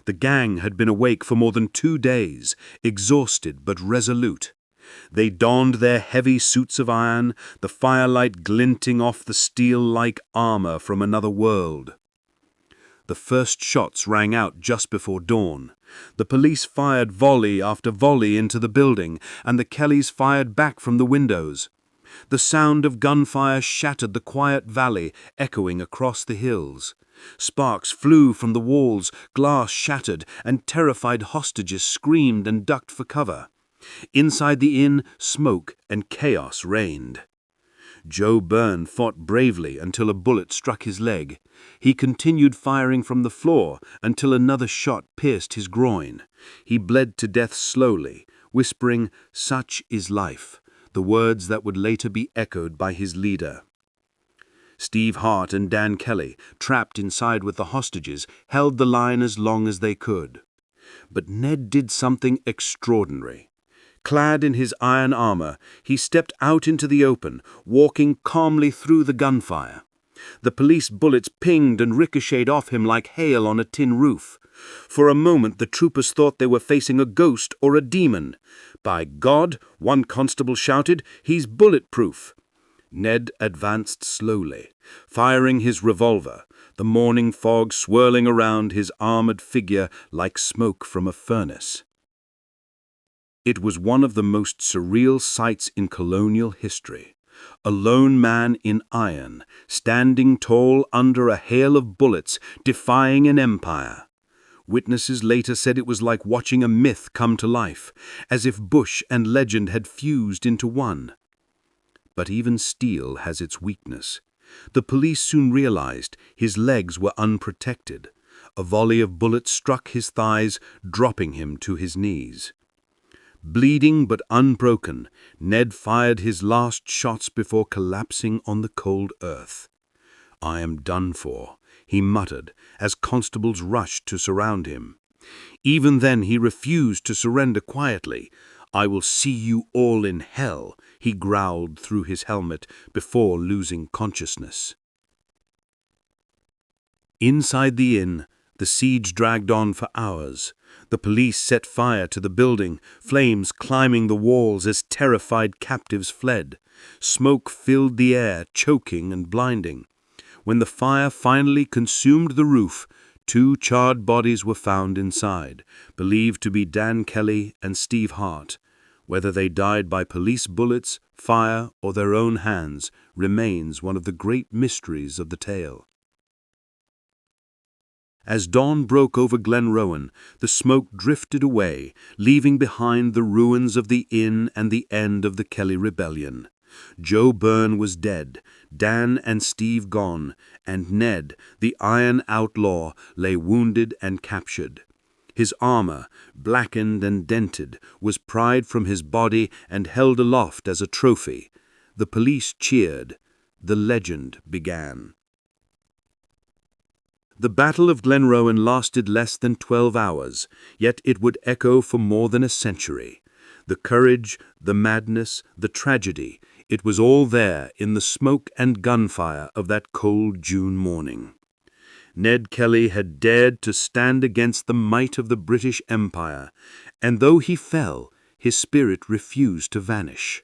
The gang had been awake for more than 2 days, exhausted but resolute. They donned their heavy suits of iron, the firelight glinting off the steel-like armor from another world. The first shots rang out just before dawn. The police fired volley after volley into the building, and the Kellys fired back from the windows. The sound of gunfire shattered the quiet valley, echoing across the hills. Sparks flew from the walls, glass shattered, and terrified hostages screamed and ducked for cover. Inside the inn, smoke and chaos reigned. Joe Byrne fought bravely until a bullet struck his leg. He continued firing from the floor until another shot pierced his groin. He bled to death slowly, whispering, "Such is life," the words that would later be echoed by his leader. Steve Hart and Dan Kelly, trapped inside with the hostages, held the line as long as they could. But Ned did something extraordinary. Clad in his iron armor, he stepped out into the open, walking calmly through the gunfire. The police bullets pinged and ricocheted off him like hail on a tin roof. For a moment the troopers thought they were facing a ghost or a demon. "By God," one constable shouted, "he's bulletproof." Ned advanced slowly, firing his revolver, the morning fog swirling around his armored figure like smoke from a furnace. It was one of the most surreal sights in colonial history. A lone man in iron, standing tall under a hail of bullets, defying an empire. Witnesses later said it was like watching a myth come to life, as if bush and legend had fused into one. But even steel has its weakness. The police soon realized his legs were unprotected. A volley of bullets struck his thighs, dropping him to his knees. Bleeding but unbroken, Ned fired his last shots before collapsing on the cold earth. "I am done for," he muttered, as constables rushed to surround him. Even then he refused to surrender quietly. "I will see you all in hell," he growled through his helmet before losing consciousness. Inside the inn, the siege dragged on for hours. The police set fire to the building, flames climbing the walls as terrified captives fled. Smoke filled the air, choking and blinding. When the fire finally consumed the roof, 2 charred bodies were found inside, believed to be Dan Kelly and Steve Hart. Whether they died by police bullets, fire, or their own hands remains one of the great mysteries of the tale. As dawn broke over Glenrowan, the smoke drifted away, leaving behind the ruins of the inn and the end of the Kelly Rebellion. Joe Byrne was dead, Dan and Steve gone, and Ned, the Iron Outlaw, lay wounded and captured. His armor, blackened and dented, was pried from his body and held aloft as a trophy. The police cheered. The legend began. The Battle of Glenrowan lasted less than 12 hours, yet it would echo for more than a century. The courage, the madness, the tragedy, it was all there in the smoke and gunfire of that cold June morning. Ned Kelly had dared to stand against the might of the British Empire, and though he fell, his spirit refused to vanish.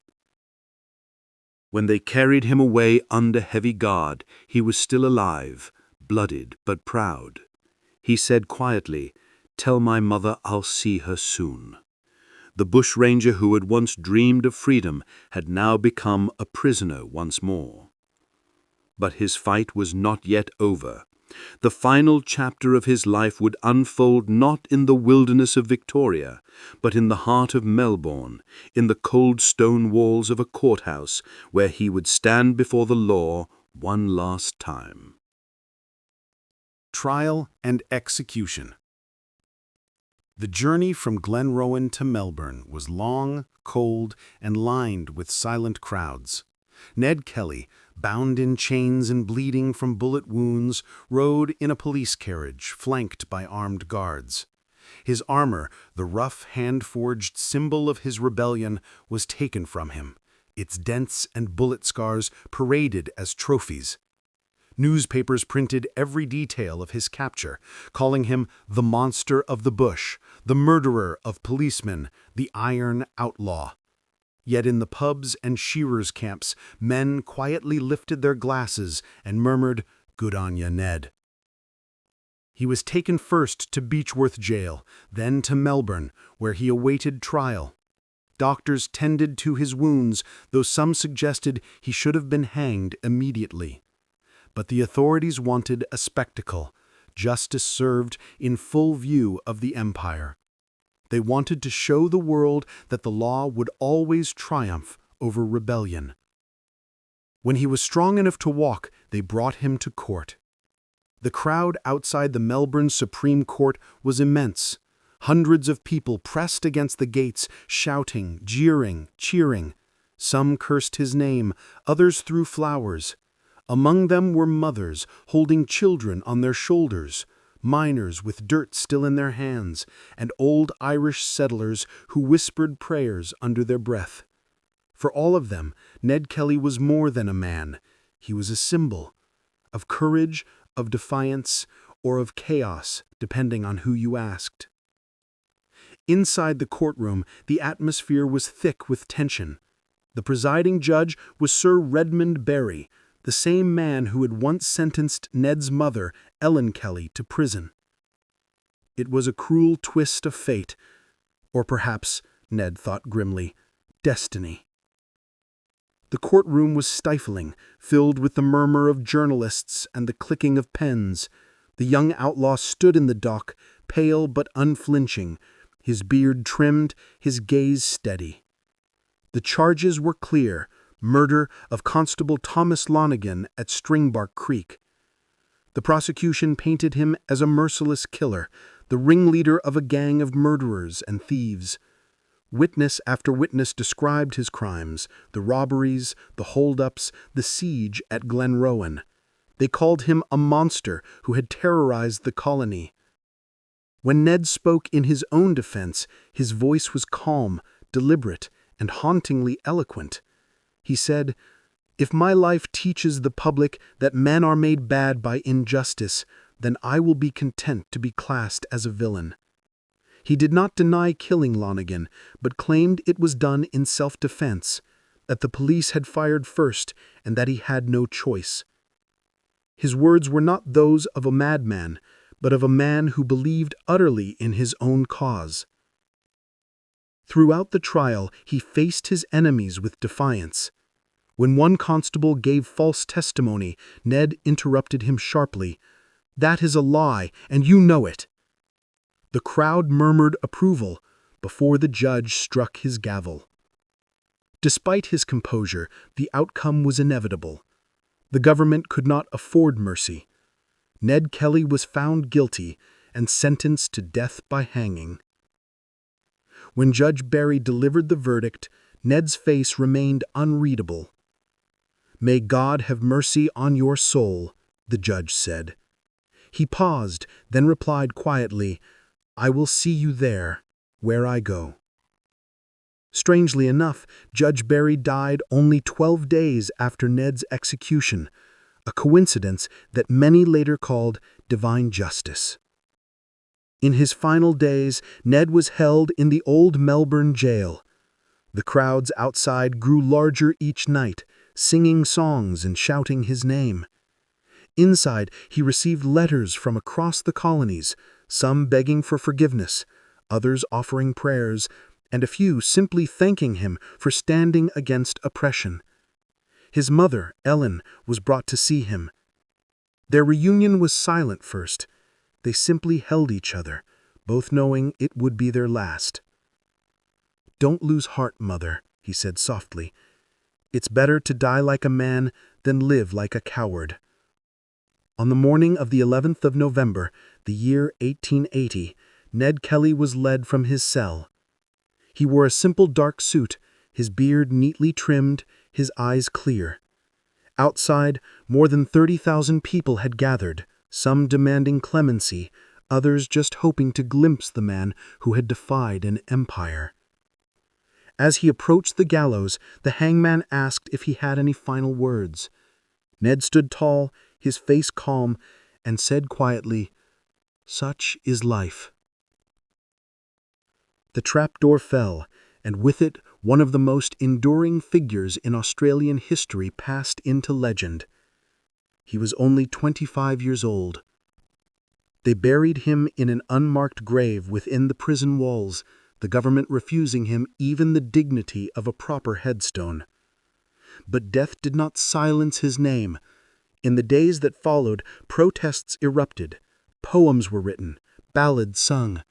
When they carried him away under heavy guard, he was still alive, blooded but proud. He said quietly, "Tell my mother I'll see her soon." The bushranger who had once dreamed of freedom had now become a prisoner once more. But his fight was not yet over. The final chapter of his life would unfold not in the wilderness of Victoria, but in the heart of Melbourne, in the cold stone walls of a courthouse, where he would stand before the law one last time. Trial and execution. The journey from Glenrowan to Melbourne was long, cold, and lined with silent crowds. Ned Kelly, bound in chains and bleeding from bullet wounds, rode in a police carriage flanked by armed guards. His armor, the rough, hand-forged symbol of his rebellion, was taken from him, its dents and bullet scars paraded as trophies. Newspapers printed every detail of his capture, calling him the monster of the bush, the murderer of policemen, the Iron Outlaw. Yet in the pubs and shearers' camps, men quietly lifted their glasses and murmured, "Good on ya, Ned." He was taken first to Beechworth Jail, then to Melbourne, where he awaited trial. Doctors tended to his wounds, though some suggested he should have been hanged immediately. But the authorities wanted a spectacle, justice served in full view of the empire. They wanted to show the world that the law would always triumph over rebellion. When he was strong enough to walk, they brought him to court. The crowd outside the Melbourne Supreme Court was immense. Hundreds of people pressed against the gates, shouting, jeering, cheering. Some cursed his name, others threw flowers. Among them were mothers holding children on their shoulders, miners with dirt still in their hands, and old Irish settlers who whispered prayers under their breath. For all of them, Ned Kelly was more than a man. He was a symbol of courage, of defiance, or of chaos, depending on who you asked. Inside the courtroom, the atmosphere was thick with tension. The presiding judge was Sir Redmond Barry, the same man who had once sentenced Ned's mother, Ellen Kelly, to prison. It was a cruel twist of fate, or perhaps, Ned thought grimly, destiny. The courtroom was stifling, filled with the murmur of journalists and the clicking of pens. The young outlaw stood in the dock, pale but unflinching, his beard trimmed, his gaze steady. The charges were clear: murder of Constable Thomas Lonigan at Stringbark Creek. The prosecution painted him as a merciless killer, the ringleader of a gang of murderers and thieves. Witness after witness described his crimes, the robberies, the hold-ups, the siege at Glenrowan. They called him a monster who had terrorized the colony. When Ned spoke in his own defense, his voice was calm, deliberate, and hauntingly eloquent. He said, "If my life teaches the public that men are made bad by injustice, then I will be content to be classed as a villain." He did not deny killing Lonigan, but claimed it was done in self-defense, that the police had fired first, and that he had no choice. His words were not those of a madman, but of a man who believed utterly in his own cause. Throughout the trial, he faced his enemies with defiance. When one constable gave false testimony, Ned interrupted him sharply. "That is a lie, and you know it." The crowd murmured approval before the judge struck his gavel. Despite his composure, the outcome was inevitable. The government could not afford mercy. Ned Kelly was found guilty and sentenced to death by hanging. When Judge Barry delivered the verdict, Ned's face remained unreadable. "May God have mercy on your soul," the judge said. He paused, then replied quietly, "I will see you there, where I go." Strangely enough, Judge Barry died only 12 days after Ned's execution, a coincidence that many later called divine justice. In his final days, Ned was held in the old Melbourne jail. The crowds outside grew larger each night, singing songs and shouting his name. Inside, he received letters from across the colonies, some begging for forgiveness, others offering prayers, and a few simply thanking him for standing against oppression. His mother, Ellen, was brought to see him. Their reunion was silent first. They simply held each other, both knowing it would be their last. "Don't lose heart, Mother," he said softly. "It's better to die like a man than live like a coward." On the morning of the 11th of November, the year 1880, Ned Kelly was led from his cell. He wore a simple dark suit, his beard neatly trimmed, his eyes clear. Outside, more than 30,000 people had gathered, some demanding clemency, others just hoping to glimpse the man who had defied an empire. As he approached the gallows, the hangman asked if he had any final words. Ned stood tall, his face calm, and said quietly, "Such is life." The trapdoor fell, and with it one of the most enduring figures in Australian history passed into legend. He was only 25 years old. They buried him in an unmarked grave within the prison walls, the government refusing him even the dignity of a proper headstone. But death did not silence his name. In the days that followed, protests erupted, poems were written, ballads sung.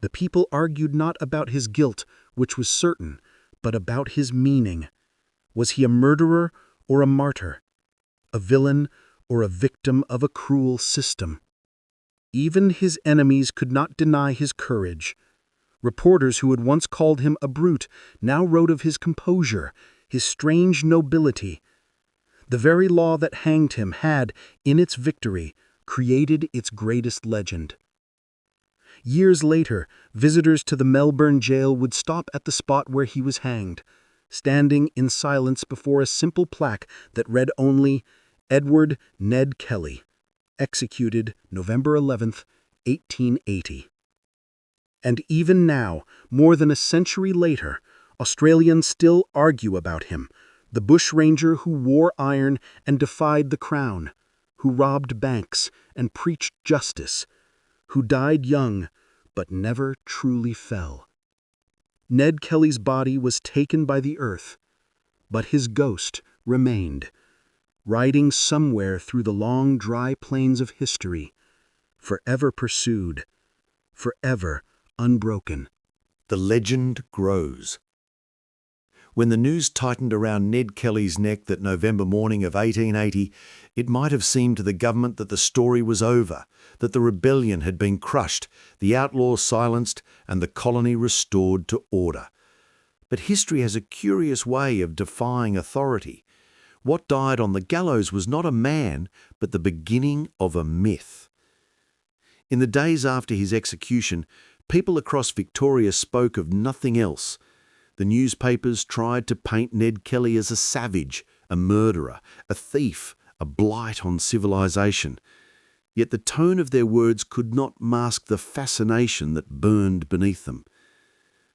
The people argued not about his guilt, which was certain, but about his meaning. Was he a murderer or a martyr? A villain or a victim of a cruel system? Even his enemies could not deny his courage. Reporters who had once called him a brute now wrote of his composure, his strange nobility. The very law that hanged him had, in its victory, created its greatest legend. Years later, visitors to the Melbourne jail would stop at the spot where he was hanged, standing in silence before a simple plaque that read only, "Edward Ned Kelly, executed November 11th, 1880. And even now, more than a century later, Australians still argue about him, the bushranger who wore iron and defied the crown, who robbed banks and preached justice, who died young but never truly fell. Ned Kelly's body was taken by the earth, but his ghost remained, riding somewhere through the long dry plains of history, forever pursued, forever unbroken. The legend grows. When the news tightened around Ned Kelly's neck that November morning of 1880, it might have seemed to the government that the story was over, that the rebellion had been crushed, the outlaws silenced, and the colony restored to order. But history has a curious way of defying authority. What died on the gallows was not a man, but the beginning of a myth. In the days after his execution, people across Victoria spoke of nothing else. The newspapers tried to paint Ned Kelly as a savage, a murderer, a thief, a blight on civilization. Yet the tone of their words could not mask the fascination that burned beneath them.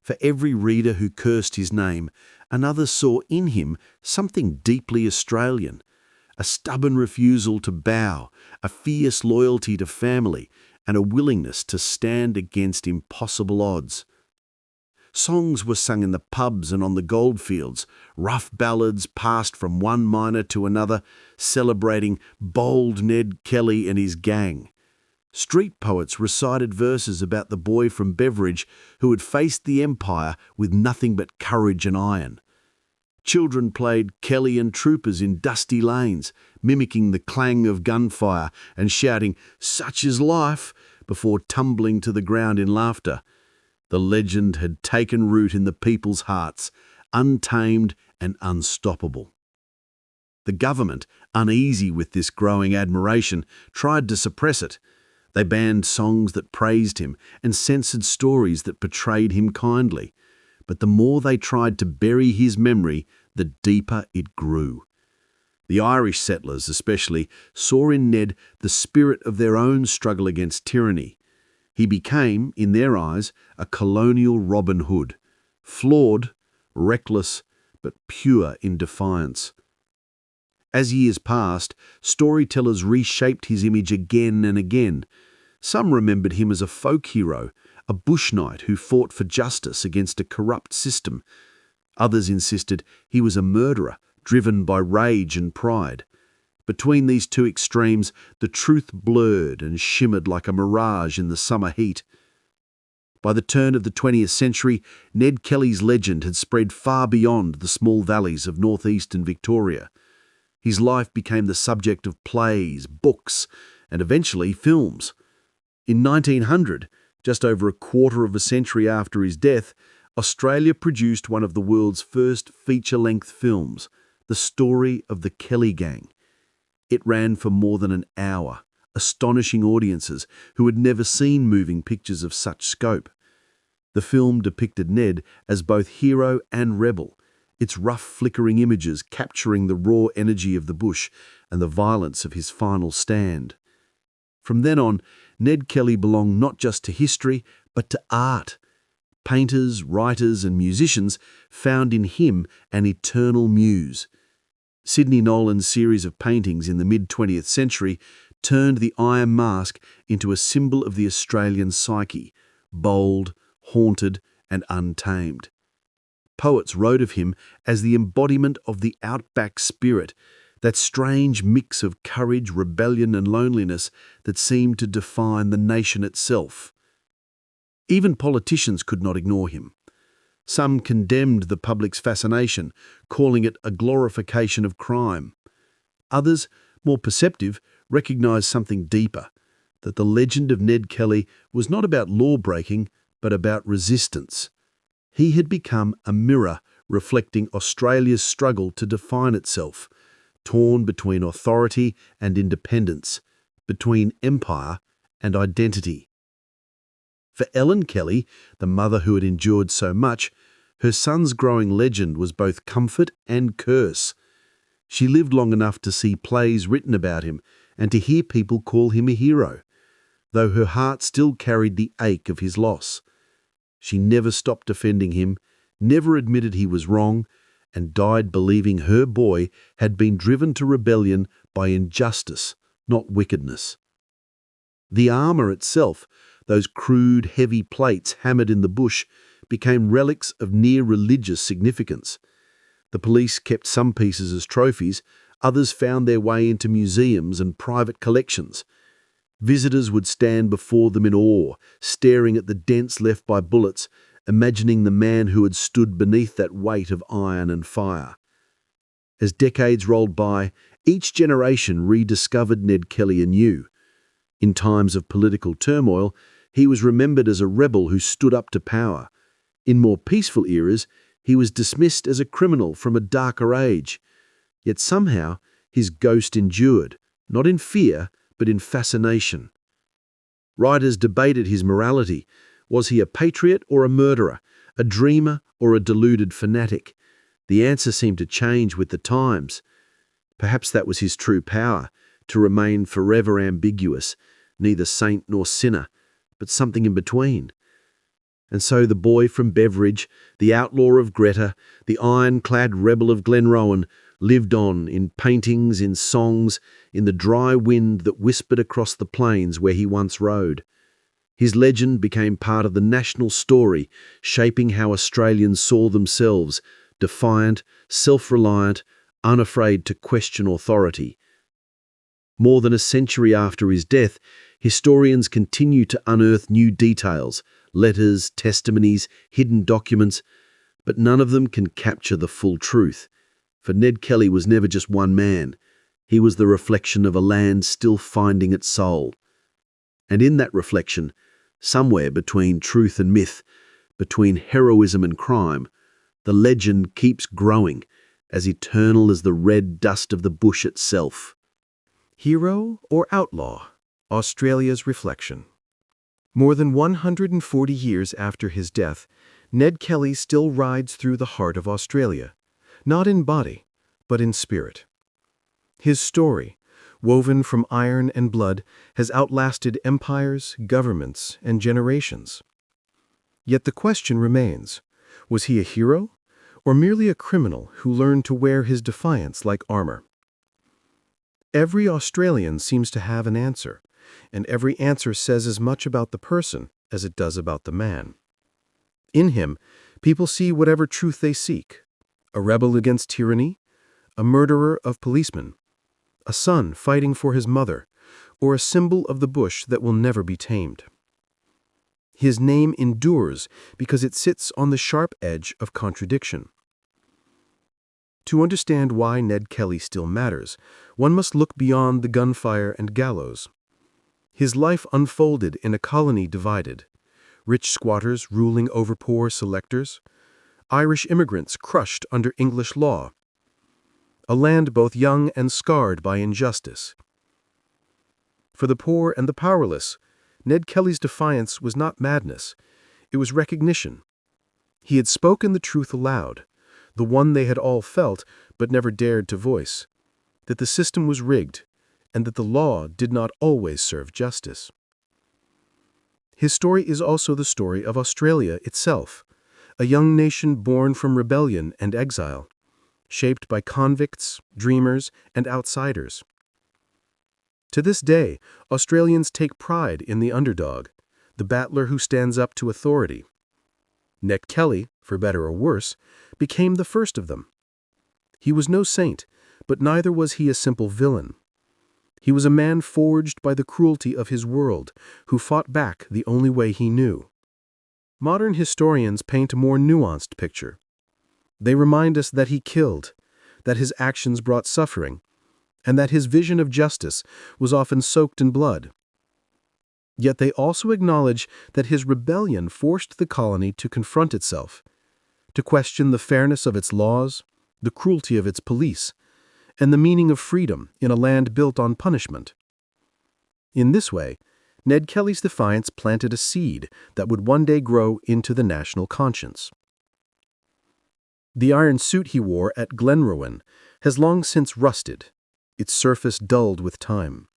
For every reader who cursed his name, another saw in him something deeply Australian, a stubborn refusal to bow, a fierce loyalty to family, and a willingness to stand against impossible odds. Songs were sung in the pubs and on the goldfields, rough ballads passed from one miner to another, celebrating bold Ned Kelly and his gang. Street poets recited verses about the boy from Beveridge who had faced the empire with nothing but courage and iron. Children played Kelly and Troopers in dusty lanes, mimicking the clang of gunfire and shouting, "Such is life," before tumbling to the ground in laughter. The legend had taken root in the people's hearts, untamed and unstoppable. The government, uneasy with this growing admiration, tried to suppress it. They banned songs that praised him and censored stories that portrayed him kindly. But the more they tried to bury his memory, the deeper it grew. The Irish settlers, especially, saw in Ned the spirit of their own struggle against tyranny. He became, in their eyes, a colonial Robin Hood, flawed, reckless, but pure in defiance. As years passed, storytellers reshaped his image again and again. Some remembered him as a folk hero, a bush knight who fought for justice against a corrupt system. Others insisted he was a murderer, driven by rage and pride. Between these two extremes, the truth blurred and shimmered like a mirage in the summer heat. By the turn of the 20th century, Ned Kelly's legend had spread far beyond the small valleys of northeastern Victoria. His life became the subject of plays, books, and eventually films. In 1900, just over a quarter of a century after his death, Australia produced one of the world's first feature-length films, The Story of the Kelly Gang. It ran for more than an hour, astonishing audiences who had never seen moving pictures of such scope. The film depicted Ned as both hero and rebel, its rough flickering images capturing the raw energy of the bush and the violence of his final stand. From then on, Ned Kelly belonged not just to history, but to art. Painters, writers, and musicians found in him an eternal muse. Sidney Nolan's series of paintings in the mid-20th century turned the Iron Mask into a symbol of the Australian psyche, bold, haunted, and untamed. Poets wrote of him as the embodiment of the outback spirit, that strange mix of courage, rebellion, and loneliness that seemed to define the nation itself. Even politicians could not ignore him. Some condemned the public's fascination, calling it a glorification of crime. Others, more perceptive, recognized something deeper, that the legend of Ned Kelly was not about law-breaking, but about resistance. He had become a mirror reflecting Australia's struggle to define itself, torn between authority and independence, between empire and identity. For Ellen Kelly, the mother who had endured so much, her son's growing legend was both comfort and curse. She lived long enough to see plays written about him and to hear people call him a hero, though her heart still carried the ache of his loss. She never stopped defending him, never admitted he was wrong, and died believing her boy had been driven to rebellion by injustice, not wickedness. The armour itself, those crude, heavy plates hammered in the bush, became relics of near-religious significance. The police kept some pieces as trophies, others found their way into museums and private collections. Visitors would stand before them in awe, staring at the dents left by bullets, imagining the man who had stood beneath that weight of iron and fire. As decades rolled by, each generation rediscovered Ned Kelly anew. In times of political turmoil, he was remembered as a rebel who stood up to power. In more peaceful eras, he was dismissed as a criminal from a darker age. Yet somehow, his ghost endured, not in fear, but in fascination. Writers debated his morality. Was he a patriot or a murderer, a dreamer or a deluded fanatic? The answer seemed to change with the times. Perhaps that was his true power, to remain forever ambiguous, neither saint nor sinner, but something in between. And so the boy from Beveridge, the outlaw of Greta, the iron-clad rebel of Glenrowan, lived on in paintings, in songs, in the dry wind that whispered across the plains where he once rode. His legend became part of the national story, shaping how Australians saw themselves, defiant, self-reliant, unafraid to question authority. More than a century after his death, historians continue to unearth new details, letters, testimonies, hidden documents, but none of them can capture the full truth. For Ned Kelly was never just one man. He was the reflection of a land still finding its soul. And in that reflection, somewhere between truth and myth, between heroism and crime, the legend keeps growing, as eternal as the red dust of the bush itself. Hero or outlaw? Australia's reflection. More than 140 years after his death, Ned Kelly still rides through the heart of Australia, not in body, but in spirit. His story, woven from iron and blood, has outlasted empires, governments, and generations. Yet the question remains, was he a hero, or merely a criminal who learned to wear his defiance like armor? Every Australian seems to have an answer, and every answer says as much about the person as it does about the man. In him, people see whatever truth they seek: a rebel against tyranny, a murderer of policemen, a son fighting for his mother, or a symbol of the bush that will never be tamed. His name endures because it sits on the sharp edge of contradiction. To understand why Ned Kelly still matters, one must look beyond the gunfire and gallows. His life unfolded in a colony divided, rich squatters ruling over poor selectors, Irish immigrants crushed under English law, a land both young and scarred by injustice. For the poor and the powerless, Ned Kelly's defiance was not madness, it was recognition. He had spoken the truth aloud, the one they had all felt but never dared to voice, that the system was rigged and that the law did not always serve justice. His story is also the story of Australia itself, a young nation born from rebellion and exile, shaped by convicts, dreamers, and outsiders. To this day, Australians take pride in the underdog, the battler who stands up to authority. Ned Kelly, for better or worse, became the first of them. He was no saint, but neither was he a simple villain. He was a man forged by the cruelty of his world, who fought back the only way he knew. Modern historians paint a more nuanced picture. They remind us that he killed, that his actions brought suffering, and that his vision of justice was often soaked in blood. Yet they also acknowledge that his rebellion forced the colony to confront itself, to question the fairness of its laws, the cruelty of its police, and the meaning of freedom in a land built on punishment. In this way, Ned Kelly's defiance planted a seed that would one day grow into the national conscience. The iron suit he wore at Glenrowan has long since rusted, its surface dulled with time.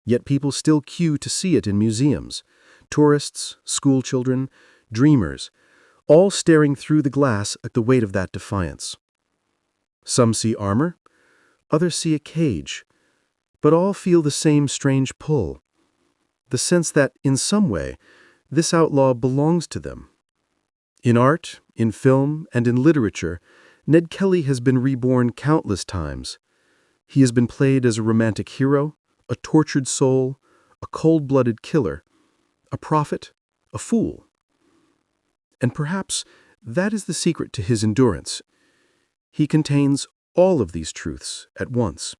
Yet people still queue to see it in museums, tourists, schoolchildren, dreamers, all staring through the glass at the weight of that defiance. Some see armor, others see a cage, but all feel the same strange pull, the sense that, in some way, this outlaw belongs to them. In art, in film, and in literature, Ned Kelly has been reborn countless times. He has been played as a romantic hero, a tortured soul, a cold-blooded killer, a prophet, a fool. And perhaps that is the secret to his endurance. He contains all of these truths at once.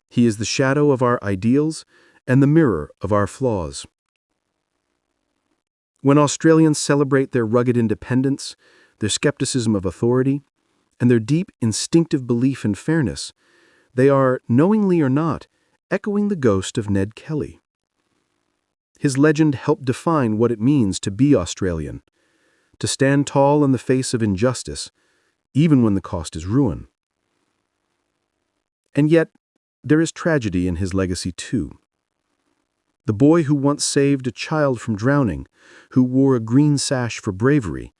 He is the shadow of our ideals and the mirror of our flaws. When Australians celebrate their rugged independence, their skepticism of authority, and their deep instinctive belief in fairness, they are, knowingly or not, echoing the ghost of Ned Kelly. His legend helped define what it means to be Australian, to stand tall in the face of injustice, even when the cost is ruin. And yet, there is tragedy in his legacy too. The boy who once saved a child from drowning, who wore a green sash for bravery,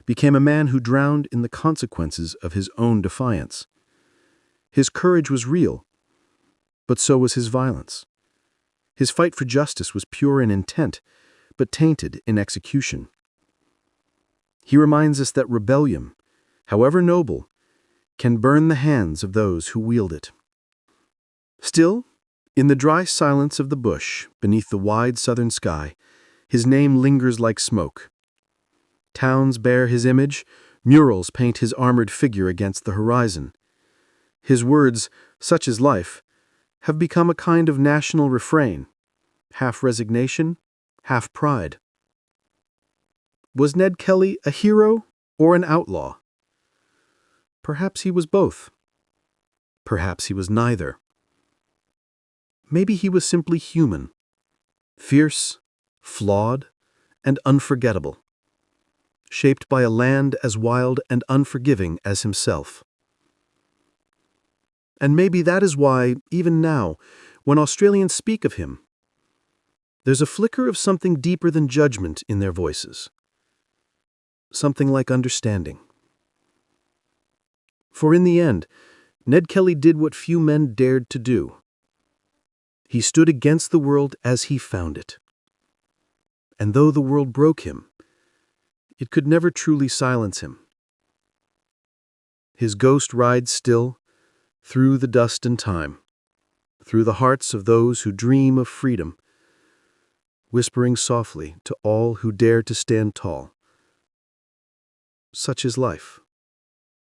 became a man who drowned in the consequences of his own defiance. His courage was real, but so was his violence. His fight for justice was pure in intent, but tainted in execution. He reminds us that rebellion, however noble, can burn the hands of those who wield it. Still, in the dry silence of the bush, beneath the wide southern sky, his name lingers like smoke. Towns bear his image, murals paint his armored figure against the horizon. His words, such is life, have become a kind of national refrain, half resignation, half pride. Was Ned Kelly a hero or an outlaw? Perhaps he was both. Perhaps he was neither. Maybe he was simply human, fierce, flawed, and unforgettable, shaped by a land as wild and unforgiving as himself. And maybe that is why, even now, when Australians speak of him, there's a flicker of something deeper than judgment in their voices, something like understanding. For in the end, Ned Kelly did what few men dared to do. He stood against the world as he found it. And though the world broke him, it could never truly silence him. His ghost rides still, through the dust and time, through the hearts of those who dream of freedom, whispering softly to all who dare to stand tall. Such is life.